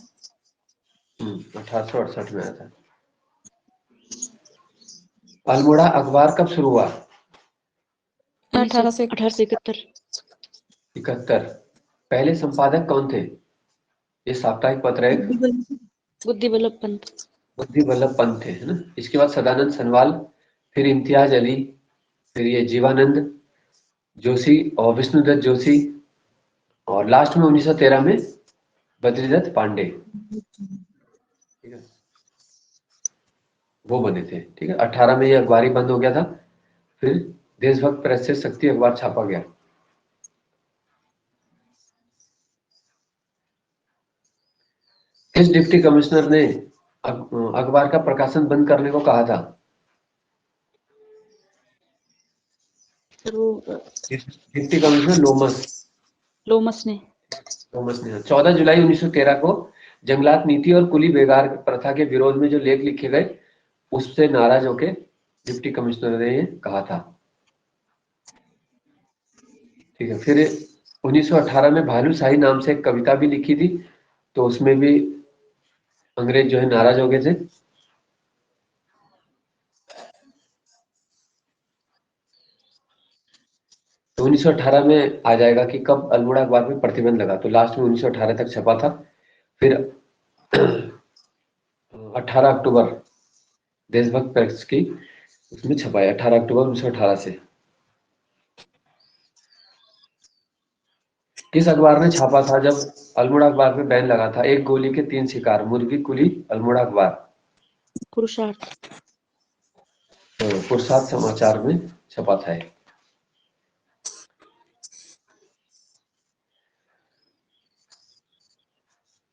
1868 में आया था। अल्मोड़ा अखबार कब शुरू हुआ? 1871। 71। पहले संपादक कौन थे? ये साप्ताहिक पत्र है, बुद्धि वल्लभ पंत। बुद्धि वल्लभ पंत थे, है ना। इसके बाद सदानंद सनवाल, फिर इम्तियाज अली, फिर ये जीवानंद जोशी और विष्णुदत्त जोशी, और लास्ट में 1913 में बद्रीदत्त पांडे, ठीक है, वो बने थे, ठीक है। 18 में ये अखबार ही बंद हो गया था। फिर देशभक्त प्रेस से शक्ति अखबार छापा गया। किस डिप्टी कमिश्नर ने अखबार का प्रकाशन बंद करने को कहा था? फिर वो डिप्टी कमिश्नर लोमस लोमस ने। लोमस ने 14 जुलाई 1913 को जंगलात नीति और कुली बेगार प्रथा के विरोध में जो लेख लिखे गए, उससे नाराज होके डिप्टी कमिश्नर ने ये कहा था, ठीक है। फिर 1918 में भालू शाही नाम से एक कविता भी लिखी थी, तो उसमें भी अंग्रेज जो है नाराज हो गए थे। तो 1918 में आ जाएगा कि कब अल्मोड़ा अखबार में प्रतिबंध लगा, तो लास्ट में 1918 तक छपा था। फिर 18 अक्टूबर देशभक्त प्रेस की उसमें छपाया, 18 अक्टूबर 1918 से। किस अखबार ने छापा था जब अल्मोड़ा अखबार पे बैन लगा था? एक गोली के 3 शिकार, मुर्गी कुली अल्मोड़ा अखबार। पुरुषार्थ। तो पुरुषार्थ समाचार में छपा था।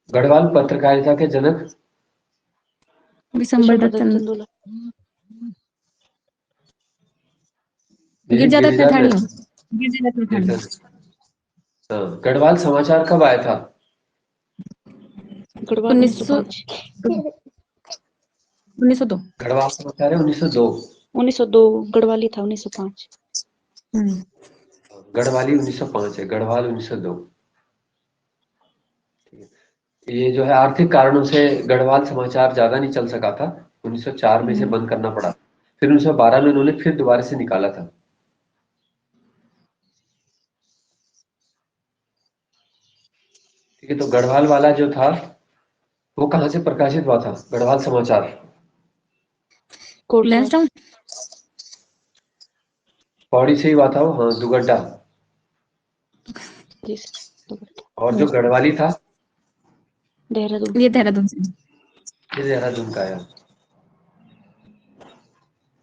गढ़वाल पत्रकारिता के जनक? विशंबर दत्त चंद्र। चंदोला। गिरिजादत्त गिरिजा नथाणी। दत्त। गिरिजादत्त नथाणी। हाँ, गढ़वाल समाचार कब आया था? गढ़वाल 1905। 1902। गढ़वाल समाचार है 1902। 1902 गढ़वाली था 1905। गढ़वाली 1905 है, गढ़वाल 1902। ये जो है आर्थिक कारणों से गढ़वाल समाचार ज्यादा नहीं चल सका था, 1904 में इसे बंद करना पड़ा। फिर 1912 में उन्होंने फिर दोबारा से निकाला था। ठीक है, तो गढ़वाल वाला जो था वो कहाँ से प्रकाशित हुआ था? गढ़वाल समाचार लैंसडाउन। पौड़ी से ही हुआ था वो, हाँ, दुगड्डा। जी सर। और जो गढ़वाली था देहरादून। ये देहरादून से। ये देहरादून का है।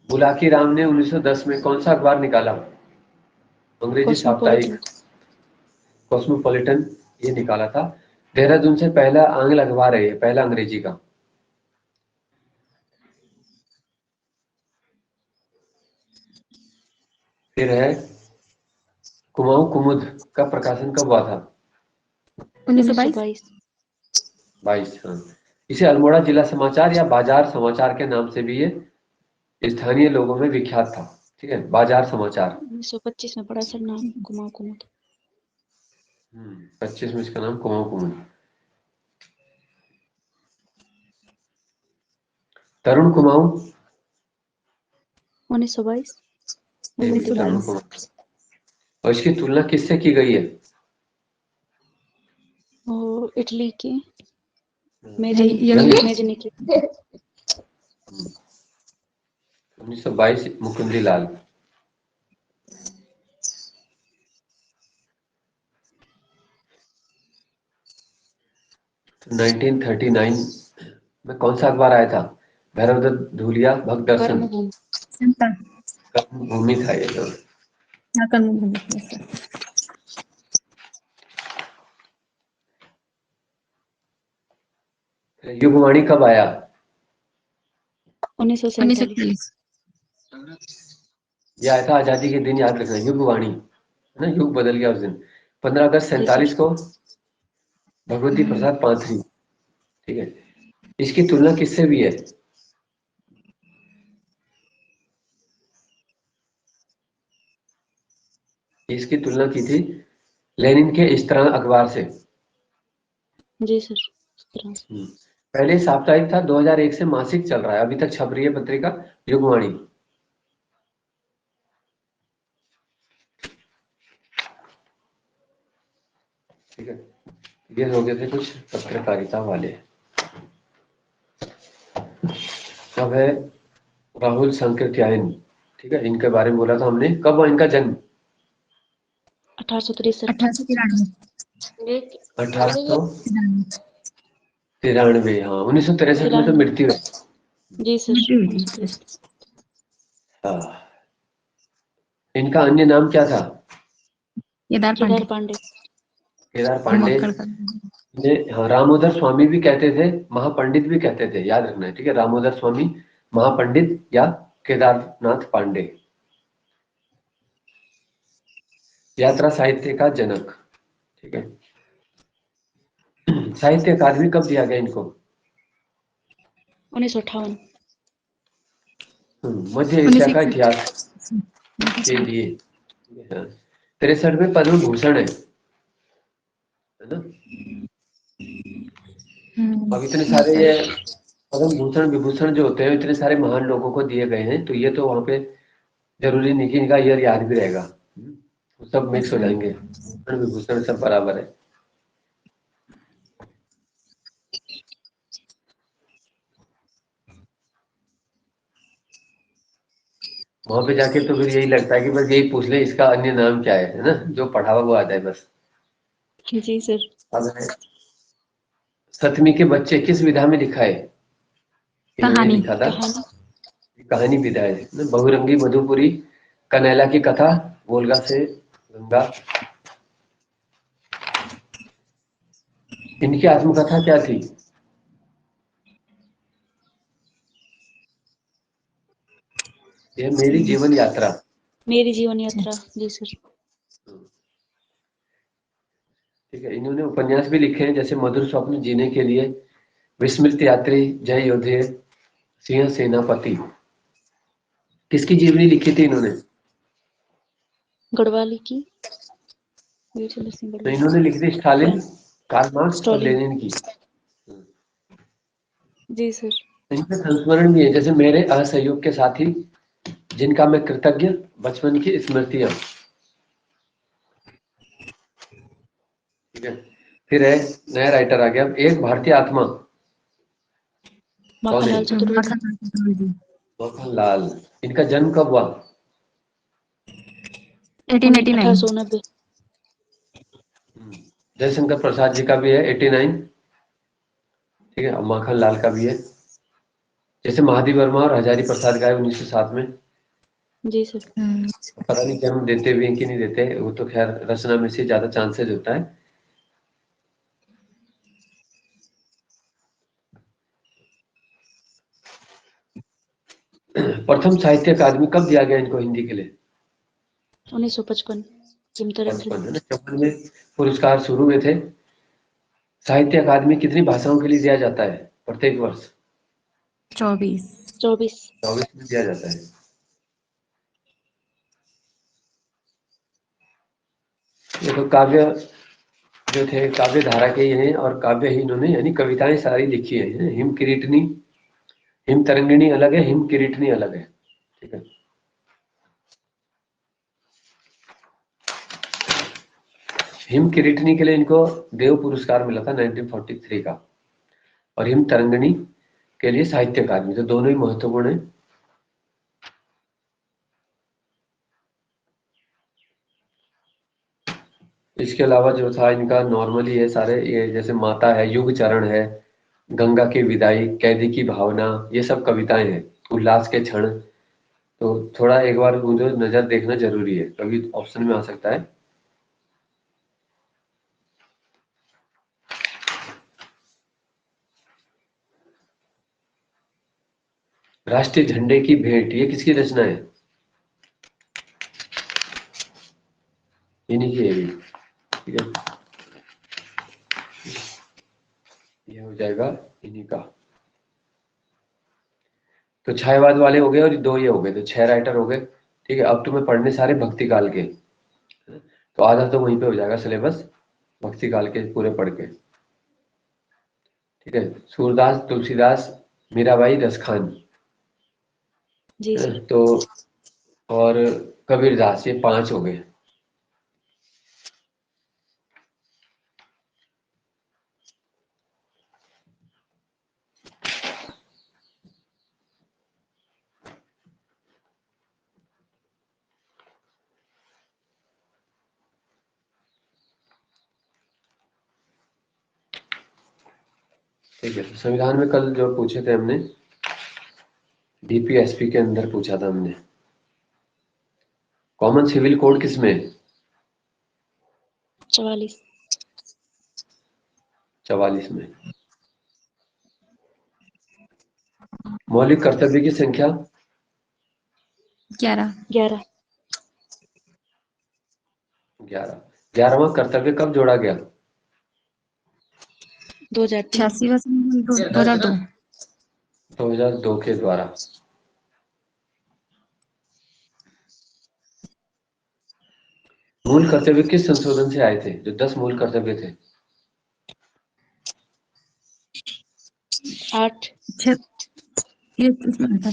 बुलाकी राम ने 1910 में कौन सा अखबार निकाला? अंग्रेजी साप्ताहिक कॉस्मोपॉलिटन। कॉस्मोपॉलिटन ये निकाला था। देहरादून से पहला आंग्ल अखबार है ये, पहला अंग्रेजी का। फिर है कुमाऊं कुमुद का प्रकाशन कब हुआ था? 1922। 22। हाँ, इसे अल्मोड़ा जिला समाचार या बाजार समाचार के नाम से भी ये स्थानीय लोगों में विख्यात था, ठीक है, बाजार समाचार। 1925 में पड़ा सर नाम कुमाऊं कुमुद। 25 में इसका नाम कुमाऊं कुमुद। तरुण कुमाऊं? 1922। ये भी तरुण कुमाऊं। और इसकी तुलना किससे की गई है? और इटली की यंग। मेजनी की। 1922 मुकुंदी लाल। तो 1939 में कौन सा अखबार आया था? भैरवदत्त धूलिया भक्त दर्शन कर्मभूमि। भूमि था ये तो। युगवाणी कब आया? 1947। 1947। ये आया था आजादी के दिन, याद रखना, युगवाणी है ना, युग बदल गया उस दिन। 15 अगस्त जी 47 सर। को भगवती प्रसाद पांथरी, ठीक है। इसकी तुलना किससे भी है? इसकी तुलना की थी लेनिन के इस तरह अखबार से। जी सर, इस तरह से। पहले साप्ताहिक था, 2001 से मासिक चल रहा है, अभी तक छप रही है पत्रिका युगवाणी। ठीक है, ये हो गए थे कुछ पत्रकारिता वाले। अब है राहुल सांकृत्यायन, ठीक है, इनके बारे में बोला था हमने। कब हुआ इनका जन्म? 1863। 1893। 1893, हाँ। 1963 में तो मृत्यु है। जी सर। हाँ। इनका अन्य नाम क्या था? केदार केदार पांडे। पांडे। केदार पांडे। इन्हें हाँ रामोदर स्वामी भी कहते थे, महापंडित भी कहते थे, याद रखना है, ठीक है। रामोदर स्वामी, महापंडित या केदारनाथ पांडे। यात्रा साहित्य का जनक, ठीक है। साहित्य अकादमी कब दिया गया इनको? 1958। मध्य एशिया का इतिहास के लिए। 63 में पद्म भूषण है ना। अब इतने सारे ये पद्म भूषण विभूषण जो होते हैं, इतने सारे महान लोगों को दिए गए हैं, तो ये तो वहां पे जरूरी नहीं कि इनका ईयर याद भी रहेगा। वो सब मिक्स हो जाएंगे, पद्म विभूषण सब बराबर है। वहां पे जाके तो फिर यही लगता है कि बस यही पूछ ले इसका अन्य नाम क्या है ना, जो पढ़ा हुआ वो आ जाए बस। जी सर। अब है सतमी के बच्चे किस विधा में लिखा है? इन्होंने कहानी। लिखा था कहानी। कहानी विधा है ना। बहुरंगी मधुपुरी, कनैला की कथा, वोल्गा से गंगा। इनकी आत्मकथा क्या थी? यह मेरी जीवन यात्रा। मेरी जीवन यात्रा। जी सर। ठीक है। इन्होंने उपन्यास भी लिखे हैं, जैसे मधुर स्वप्न जीने के लिए, विस्मृत यात्री, जय योद्धे, सिंह सेनापति। किसकी जीवनी लिखी थी इन्होंने? गढ़वाली की, वीरचंद्र सिंह तो गढ़वाली। इन्होंने लिखी थी स्टालिन, कार्ल मार्क्स और स्टॉलिन। लेनिन की। जी सर। इनके संस्मरण भी है, जैसे मेरे असहयोग के साथी, जिनका मैं कृतज्ञ, बचपन की स्मृतियां। ठीक है। फिर है नया राइटर आ गया, एक भारतीय आत्मा। कौन है? माखनलाल चतुर्वेदी। मक्खनलाल। इनका जन्म कब हुआ? 1889। 1890। जयशंकर प्रसाद जी का भी है 89, ठीक है। और माखनलाल का भी है। जैसे महादेव वर्मा और हजारी प्रसाद का है 1907 में। जी सर। पता नहीं जन्म देते भी हैं कि नहीं देते, वो तो खैर रचना में से ज्यादा चांसेस होता है। प्रथम साहित्य अकादमी कब दिया गया इनको हिंदी के लिए? 1955। चिमतरंगी। 55 है ना। 54 में पुरस्कार शुरू हुए थे। साहित्य अकादमी कितनी भाषाओं के लिए दिया जाता है प्रत्येक वर्ष? 24। 24। 24 में दिया जाता है। देखो काव्य जो थे, काव्य धारा के ही हैं, और काव्य ही इन्होंने यानी कविताएं सारी लिखी है। हिम किरीटनी, हिम तरंगिणी अलग है, हिम किरीटनी अलग है, ठीक है। हिम किरीटनी के लिए इनको देव पुरस्कार मिला था 1943 का, और हिम तरंगिणी के लिए साहित्य अकादमी, तो दोनों ही महत्वपूर्ण है। इसके अलावा जो था इनका नॉर्मली है सारे, ये जैसे माता है, युग चरण है, गंगा की विदाई, कैदी की भावना, ये सब कविताएं हैं। उल्लास के क्षण, तो थोड़ा एक बार मुझे नजर देखना जरूरी है, कभी ऑप्शन में आ सकता है। राष्ट्रीय झंडे की भेंट, ये किसकी रचना है? इन्हीं की है ये, ठीक है, ये हो जाएगा इन्हीं का। तो छायावाद वाले हो गए और दो ये हो गए, तो 6 राइटर हो गए, ठीक है। अब तुम्हें पढ़ने सारे भक्ति काल के, तो आधा तो वहीं पे हो जाएगा सिलेबस, भक्ति काल के पूरे पढ़ के, ठीक है। सूरदास, तुलसीदास, मीराबाई, रसखान, जी सर। तो और कबीरदास, ये 5 हो गए। ठीक है, तो संविधान में कल जो पूछे थे हमने, डीपीएसपी के अंदर पूछा था हमने, कॉमन सिविल कोड किसमें है? 44। 44 में। मौलिक कर्तव्य की संख्या 11। 11। 11। 11वां कर्तव्य कब जोड़ा गया? 2003। 2002। 2002 के द्वारा। मूल कर्तव्य किस संशोधन से आए थे, जो 10 मूल कर्तव्य थे? 8। ये इसमें था।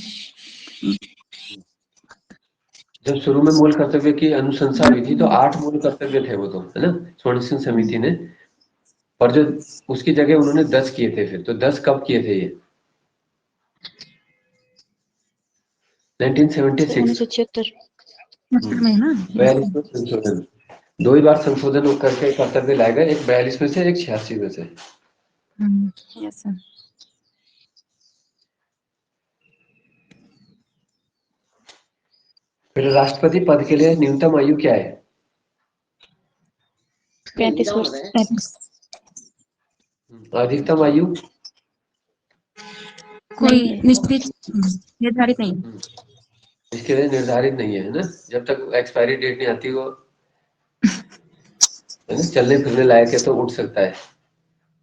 जब शुरू में मूल कर्तव्य की अनुशंसा हुई थी तो 8 मूल कर्तव्य थे वो, तो है ना, स्वर्ण सिंह समिति ने, पर जो उसकी जगह उन्होंने 10 किए थे फिर, तो 10 कब किए थे ये? 1976। 1976। में ना 42 में संशोधन, 2 ही बार संशोधन करके कर्तव्य लाए गए, एक 42 में से, एक 86 में से। Yes sir. फिर राष्ट्रपति पद के लिए न्यूनतम आयु क्या है? 35 वर्ष। अधिकतम आयु? कोई नहीं है। निश्चित निर्धारित नहीं। इसके लिए निर्धारित नहीं है ना, जब तक एक्सपायरी डेट नहीं आती वो, है ना, चलने फिरने लायक है तो उठ सकता है,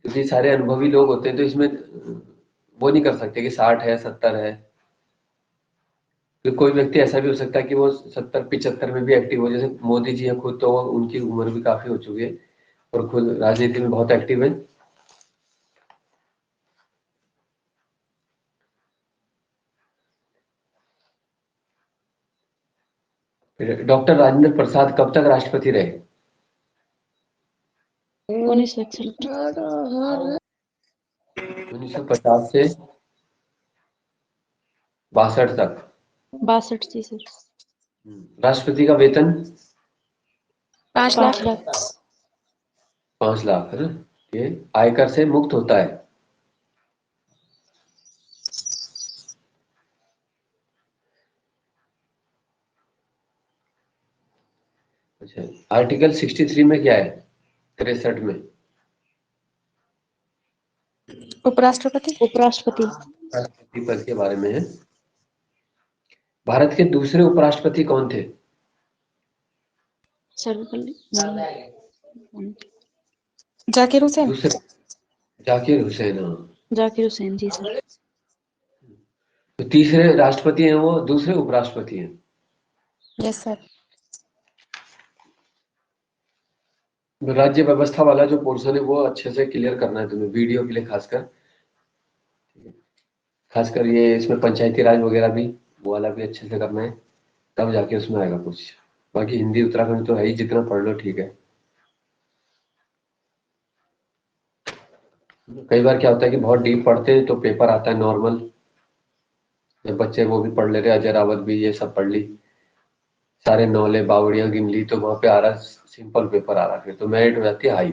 क्योंकि सारे अनुभवी लोग होते हैं, तो इसमें वो नहीं कर सकते कि 60 है, 70 है। तो कोई व्यक्ति ऐसा भी हो सकता है कि वो 70-75 में भी एक्टिव हो, जैसे मोदी जी हैं खुद, तो उनकी उम्र भी काफी हो चुकी है और खुद राजनीति में बहुत एक्टिव है। फिर डॉक्टर राजेंद्र प्रसाद कब तक राष्ट्रपति रहे? 1961। 1950 से 62 तक। 62 जी सर। राष्ट्रपति का वेतन 5 5 लाख। लाख। 5 लाख, है ना। ये आयकर से मुक्त होता है। अच्छा, आर्टिकल 63 में क्या है, 63 में? उपराष्ट्रपति। उपराष्ट्रपति। राष्ट्रपति पद के बारे में है। भारत के दूसरे उपराष्ट्रपति कौन थे? सर्वपल्ली। जाकिर हुसैन। दूसरे, जाकिर हुसैन, हाँ। जाकिर हुसैन जी सर। तो तीसरे राष्ट्रपति हैं वो दूसरे उपराष्ट्रपति हैं। Yes sir. राज्य व्यवस्था वाला जो पोर्शन है वो अच्छे से क्लियर करना है तुम्हें, वीडियो के लिए खासकर, खासकर ये इसमें पंचायती राज वगैरह भी, वो वाला भी अच्छे से करना है, तब जाके उसमें आएगा कुछ। बाकी हिंदी उत्तराखंड तो है ही, जितना पढ़ लो ठीक है। कई बार क्या होता है कि बहुत डीप पढ़ते हैं तो पेपर आता है नॉर्मल, जब बच्चे वो भी पढ़ ले रहे, अजय रावत भी ये सब पढ़ ली, सारे नौले बावड़ियां गिन ली, तो वहां पे आ रहा सिंपल पेपर आ रहा, फिर तो मेरिट हो जाती है हाई,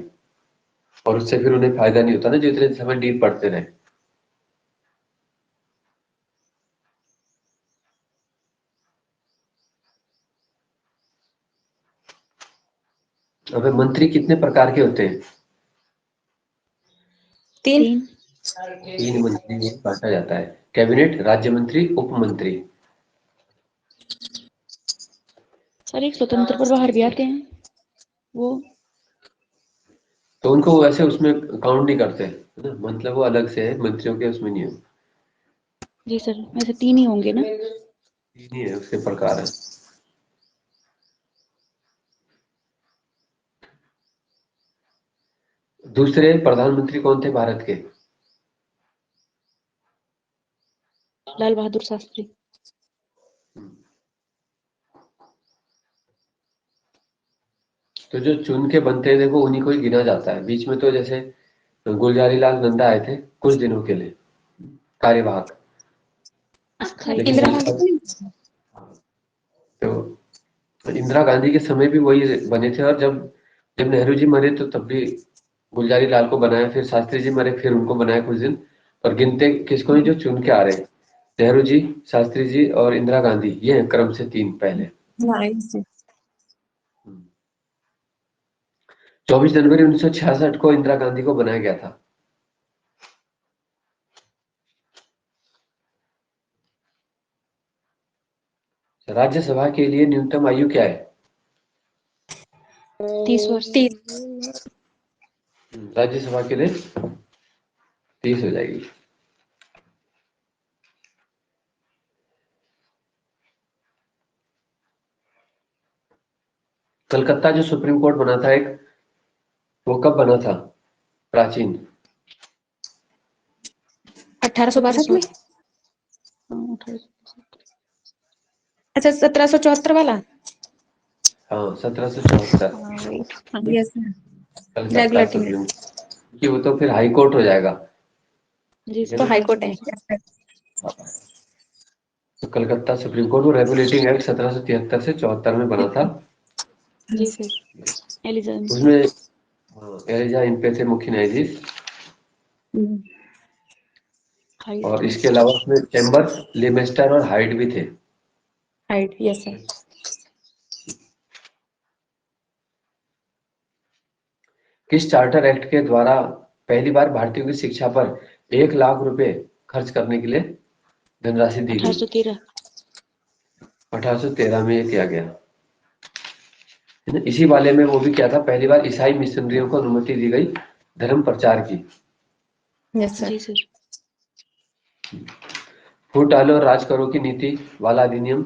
और उससे फिर उन्हें फायदा नहीं होता ना, जो इतने समय डीप पढ़ते रहे। अबे मंत्री कितने प्रकार के होते हैं? 3। 3। 3 मंत्री में बांटा जाता है। कैबिनेट, राज्य मंत्री, उप मंत्री। सर एक स्वतंत्र प्रभार भी आते हैं वो। तो उनको वैसे उसमें काउंट नहीं करते है ना, मतलब वो अलग से है, मंत्रियों के उसमें नहीं है। जी सर, वैसे 3 ही होंगे ना। तीन ही है, उसके प्रकार है। दूसरे प्रधानमंत्री कौन थे भारत के? लाल बहादुर शास्त्री। तो जो चुन के बनते हैं देखो, उन्हीं को ही गिना जाता है। बीच में तो जैसे गुलजारी लाल नंदा आए थे कुछ दिनों के लिए, कार्यवाहक। अस्थायी लेकिन इंदिरा जिस गांधी को नहीं? तो इंदिरा गांधी के समय भी वही बने थे, और जब जब नेहरू जी मरे तो तब भी गुलजारी लाल को बनाया, फिर शास्त्री जी मरे फिर उनको बनाया कुछ दिन। और गिनते किसको ही जो चुन के आ रहे हैं, नेहरू जी, शास्त्री जी और इंदिरा गांधी, ये हैं क्रम से तीन पहले। नाइस। 24 जनवरी 1966 को इंदिरा गांधी को बनाया गया था। राज्यसभा के लिए न्यूनतम आयु क्या है? 30 वर्ष। 30। राज्यसभा के लिए 30 हो जाएगी। कलकत्ता जो सुप्रीम कोर्ट बना था एक, वो कब बना था प्राचीन? 1862 में। 1862। अच्छा, 1774 वाला। हाँ, 1774। यस। कलकत्ता रेगुलेटिंग। सुप्रीम, कि वो तो फिर हाई कोर्ट हो जाएगा। जी ठीक है तो ना? हाई कोर्ट है। तो कलकत्ता सुप्रीम कोर्ट, वो रेगुलेटिंग एक्ट 1773 से 74 में बना था। जी सर, एलिजाबेथ। उसमें एलिजा इन पे थे मुख्य न्यायाधीश। हाइट और थी। इसके अलावा उसमें चैम्बर्स, लेमेस्टर और हाइड भी थे। Height, yes sir. किस चार्टर एक्ट के द्वारा पहली बार भारतीयों की शिक्षा पर 1 लाख रुपए खर्च करने के लिए धनराशि दी गई? 1813। 1813 में ये किया गया है ना। इसी वाले में वो भी क्या था, पहली बार ईसाई मिशनरियों को अनुमति दी गई धर्म प्रचार की। Yes sir. जी सर। फूट डालो और राज करो की नीति वाला अधिनियम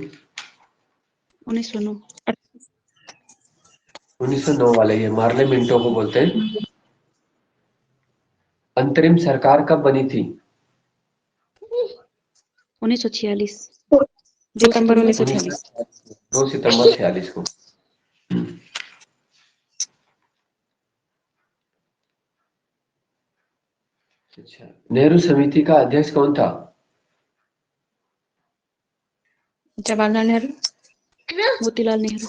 1909। 1909 वाले, ये मार्ले मिंटो को बोलते हैं। अंतरिम सरकार कब बनी थी? 1946। 2 सितंबर सितंबर। 1946। 2 सितंबर 46 को। अच्छा, नेहरू समिति का अध्यक्ष कौन था? जवाहरलाल नेहरू। मोतीलाल नेहरू।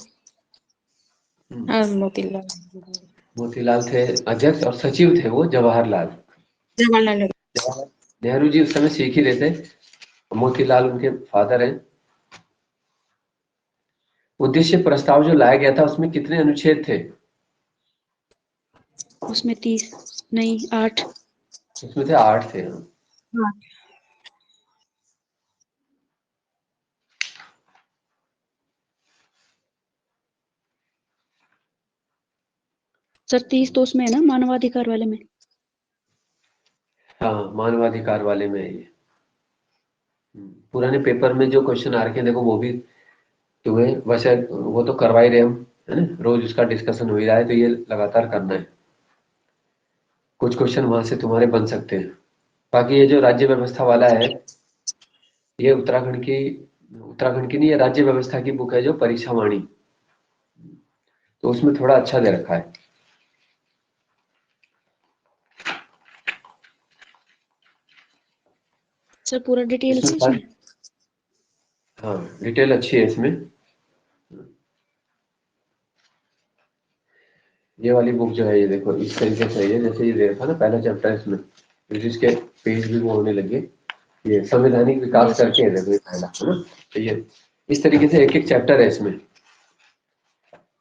हाँ, मोतीलाल। मोतीलाल थे अध्यक्ष, और सचिव थे वो जवाहरलाल। जवाहरलाल नेहरू। नेहरू जी उस समय सीख ही रहे थे, मोतीलाल उनके फादर हैं। उद्देश्य प्रस्ताव जो लाया गया था उसमें कितने अनुच्छेद थे? उसमें 30 नहीं 8। उसमें थे 8 थे। हाँ। हाँ। सर 30 तो उसमें है ना मानवाधिकार वाले में। हाँ, मानवाधिकार वाले में है ये। पुराने पेपर में जो क्वेश्चन आ रखे हैं देखो, वो भी तुम्हें वैसे वो तो करवा ही रहे हम, है ना, रोज उसका डिस्कशन हो ही रहा है, तो ये लगातार करना है। कुछ क्वेश्चन वहां से तुम्हारे बन सकते हैं। बाकी ये जो राज्य व्यवस्था वाला है, ये उत्तराखंड की नहीं, ये राज्य व्यवस्था की बुक है जो परीक्षा वाणी, तो उसमें थोड़ा अच्छा दे रखा है। सर पूरा डिटेल इसमें है इसमें। हाँ, डिटेल अच्छी है इसमें। ये वाली बुक जो है, ये देखो इस तरीके से है, जैसे ये दे रखा ना पहला चैप्टर, इसमें ब्रिटिश के पेज भी वो होने लगे। ये संवैधानिक विकास जी सर। करके है, देखो ये पहला है ना, तो ये इस तरीके से एक एक चैप्टर है इसमें।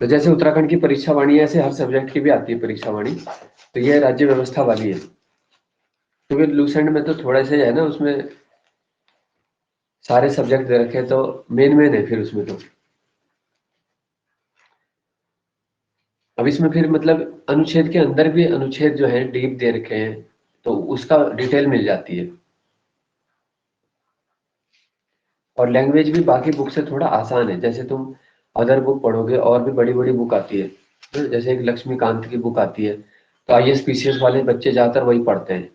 तो जैसे उत्तराखंड की परीक्षा वाणी है, ऐसे हर सब्जेक्ट की भी आती है परीक्षा वाणी, तो ये राज्य व्यवस्था वाली है। क्योंकि लूसेंट में तो थोड़ा से है ना, उसमें सारे सब्जेक्ट दे रखे हैं, तो मेन है फिर उसमें तो। अब इसमें फिर मतलब अनुच्छेद के अंदर भी अनुच्छेद जो है डीप दे रखे हैं, तो उसका डिटेल मिल जाती है। और लैंग्वेज भी बाकी बुक से थोड़ा आसान है। जैसे तुम अदर बुक पढ़ोगे और भी बड़ी बड़ी बुक आती है, जैसे एक लक्ष्मीकांत की बुक आती है, तो आईएएस पीसीएस वाले बच्चे ज्यादातर वही पढ़ते हैं,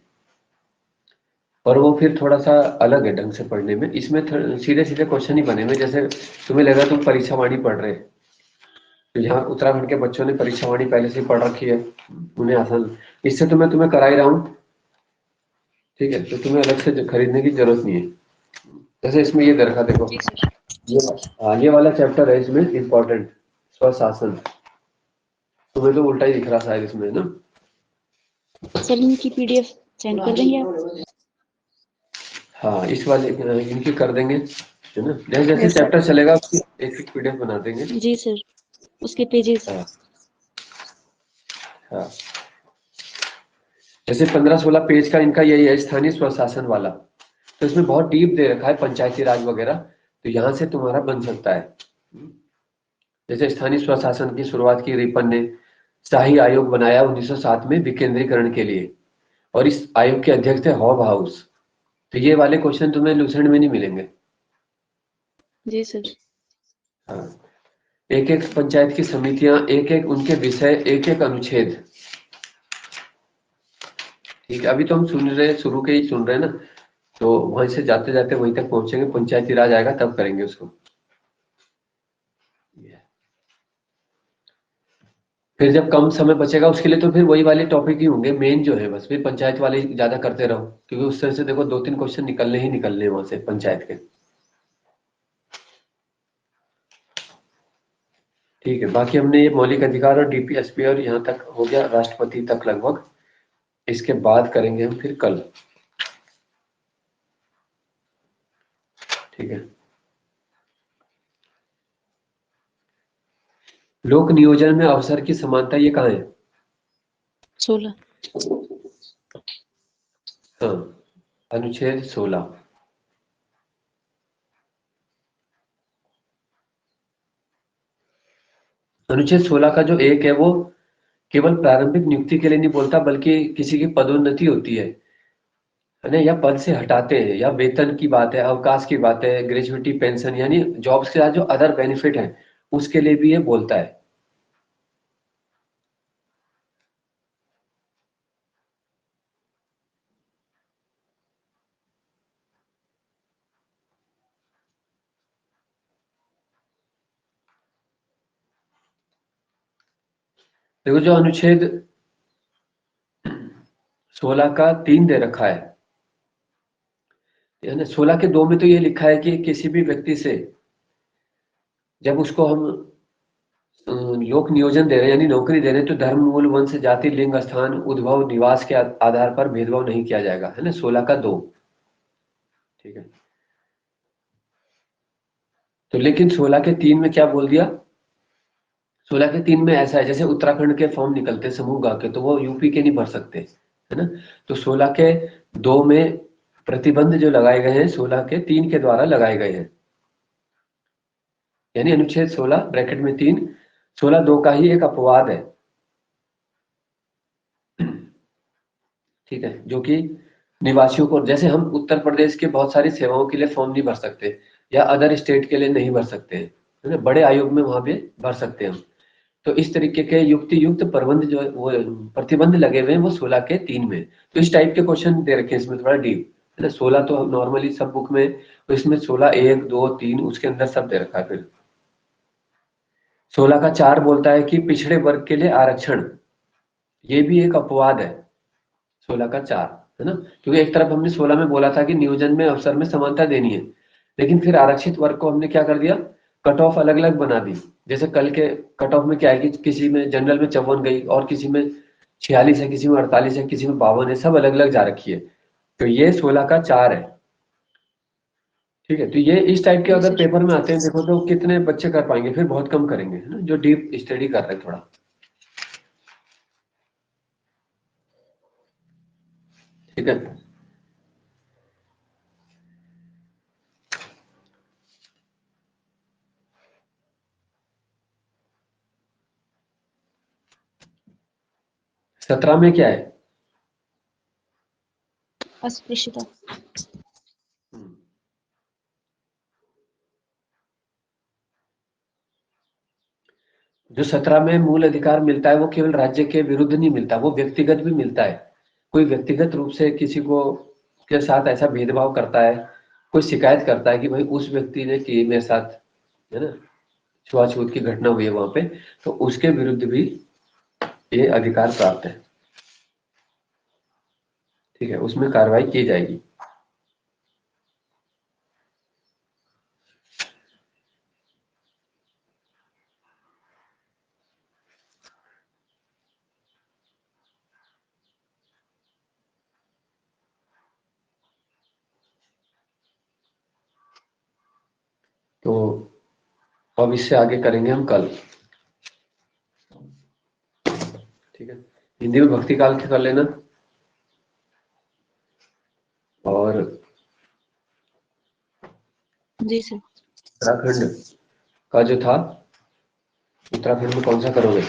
और वो फिर थोड़ा सा अलग है ढंग से पढ़ने में। इसमें सीधे सीधे क्वेश्चन ही बने हुए, जैसे तुम्हें लगा तुम परीक्षा वाणी पढ़ रहे, तो यहाँ उत्तराखंड के बच्चों ने परीक्षा वाणी पहले से ही पढ़ रखी है, उन्हें आसान। इससे तो मैं तुम्हें करा ही रहा हूँ, ठीक है, तो तुम्हें अलग से खरीदने की जरूरत नहीं है। जैसे इसमें ये दे रखा, देखो जी सर। ये वाला चैप्टर है इसमें इम्पोर्टेंट, स्वशासन। तुम्हें तो उल्टा ही दिख रहा शायद इसमें ना। सर इनकी पीडीएफ सेंड कर देंगे आप? हाँ, इस वाले इनकी कर देंगे, है ना। जैसे जैसे यस सर। चैप्टर चलेगा उसकी एक एक पीडीएफ बना देंगे। जी सर, उसके पेजेस। हाँ हाँ, जैसे 15-16 पेज का इनका यही है, स्थानीय स्वशासन वाला। तो इसमें बहुत डीप दे रखा है, पंचायती राज वगैरह, तो यहाँ से तुम्हारा बन सकता है। जैसे स्थानीय स्वशासन की शुरुआत की रिपन ने, शाही आयोग बनाया 1907 में विकेंद्रीकरण के लिए, और इस आयोग के अध्यक्ष थे हॉब हाउस। तो ये वाले क्वेश्चन तुम्हें लूसेंट में नहीं मिलेंगे। जी सर। हाँ, एक एक पंचायत की समितियां, एक एक उनके विषय, एक एक अनुच्छेद। ठीक है, अभी तो हम सुन रहे, शुरू के ही सुन रहे हैं ना, तो वहां से जाते जाते वहीं तक पहुंचेंगे, पंचायती राज आएगा तब करेंगे उसको। फिर जब कम समय बचेगा उसके लिए, तो फिर वही वाले टॉपिक ही होंगे मेन जो है, बस फिर पंचायत वाले ही ज्यादा करते रहो, क्योंकि उस तरह से देखो 2-3 क्वेश्चन निकलने ही निकलने हैं वहां से पंचायत के। ठीक है, बाकी हमने ये मौलिक अधिकार और डीपीएसपी और यहाँ तक हो गया, राष्ट्रपति तक लगभग। इसके बाद करेंगे हम फिर कल। ठीक है, लोक नियोजन में अवसर की समानता, ये कहाँ है? 16। हाँ, अनुच्छेद 16। अनुच्छेद 16 का जो एक है वो केवल प्रारंभिक नियुक्ति के लिए नहीं बोलता, बल्कि किसी की पदोन्नति होती है ना, या पद से हटाते हैं, या वेतन की बात है, अवकाश की बात है, ग्रेजुएटी पेंशन, यानी जॉब्स के साथ जो अदर बेनिफिट है उसके लिए भी ये बोलता है। देखो जो अनुच्छेद 16 का 3 दे रखा है ना, 16 के 2 में तो ये लिखा है कि किसी भी व्यक्ति से जब उसको हम लोक नियोजन दे रहे हैं, यानी नौकरी दे रहे हैं, तो धर्म, मूल, वंश, जाति, लिंग, स्थान, उद्भव, निवास के आधार पर भेदभाव नहीं किया जाएगा, है ना, 16 का 2। ठीक है, तो लेकिन 16 के 3 में क्या बोल दिया? 16 के 3 में ऐसा है, जैसे उत्तराखंड के फॉर्म निकलते समूह गा के, तो वो यूपी के नहीं भर सकते, है ना। तो 16 के 2 में प्रतिबंध जो लगाए गए हैं 16 के 3 के द्वारा लगाए गए हैं, यानी अनुच्छेद 16 ब्रैकेट में 3, 16(2) का ही एक अपवाद है। ठीक है, जो कि निवासियों को, जैसे हम उत्तर प्रदेश के बहुत सारी सेवाओं के लिए फॉर्म नहीं भर सकते, या अदर स्टेट के लिए नहीं भर सकते हैं, है ना, बड़े आयोग में वहां पे भर सकते हैं हम। तो इस तरीके के युक्ति युक्त प्रबंध जो है, वो प्रतिबंध लगे हुए हैं वो 16 के 3 में। तो इस टाइप के क्वेश्चन दे रखे हैं इसमें थोड़ा डीप, है ना। 16 तो नॉर्मली सब बुक में, तो इसमें 16 1 2 3 उसके अंदर सब दे रखा है। फिर 16 का 4 बोलता है कि पिछड़े वर्ग के लिए आरक्षण, ये भी एक अपवाद है, 16 का 4, है ना। क्योंकि एक तरफ हमने 16 में बोला था कि नियोजन में अवसर में समानता देनी है, लेकिन फिर आरक्षित वर्ग को हमने क्या कर दिया, कट ऑफ अलग अलग बना दी। जैसे कल के कट ऑफ में क्या है कि किसी में जनरल में 54 गई, और किसी में 46 है, किसी में 48 है, किसी में 52 है, सब अलग अलग जा रखी है। तो ये 16 का 4 है। ठीक है, तो ये इस टाइप के जी अगर सर। पेपर में आते हैं, देखो तो कितने बच्चे कर पाएंगे, फिर बहुत कम करेंगे, है ना, जो डीप स्टडी कर रहे हैं थोड़ा। ठीक है, 17 में क्या है? अस्पृश्यता। जो 17 में मूल अधिकार मिलता है वो केवल राज्य के विरुद्ध नहीं मिलता, वो व्यक्तिगत भी मिलता है। कोई व्यक्तिगत रूप से किसी को के साथ ऐसा भेदभाव करता है, कोई शिकायत करता है कि भाई उस व्यक्ति ने की मेरे साथ, है ना, छुआछूत की घटना हुई है वहां पे, तो उसके विरुद्ध भी ये अधिकार प्राप्त है। ठीक है, उसमें कार्रवाई की जाएगी। तो अब इससे आगे करेंगे हम कल। ठीक है, हिंदी में भक्ति काल कर लेना। और जी सर। उत्तराखंड का जो था, उत्तराखंड में कौन सा करोगे?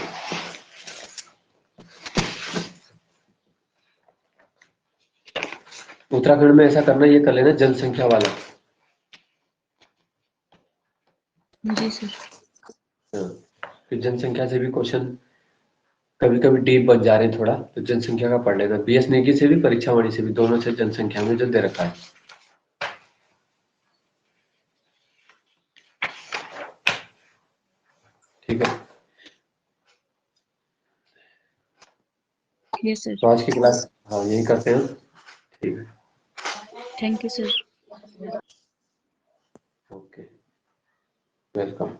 उत्तराखंड में ऐसा करना, ये कर लेना जनसंख्या वाला। जी सर। हाँ, फिर जनसंख्या से भी क्वेश्चन कभी कभी डीप बन जा रहे हैं थोड़ा, तो जनसंख्या का पढ़ लेना। बीएस नेगी से भी, परीक्षा वाणी से भी, दोनों से जनसंख्या में जो दे रखा है। ठीक है, यस सर। तो आज की क्लास हाँ यही करते हैं। ठीक है, thank you sir. Okay, welcome.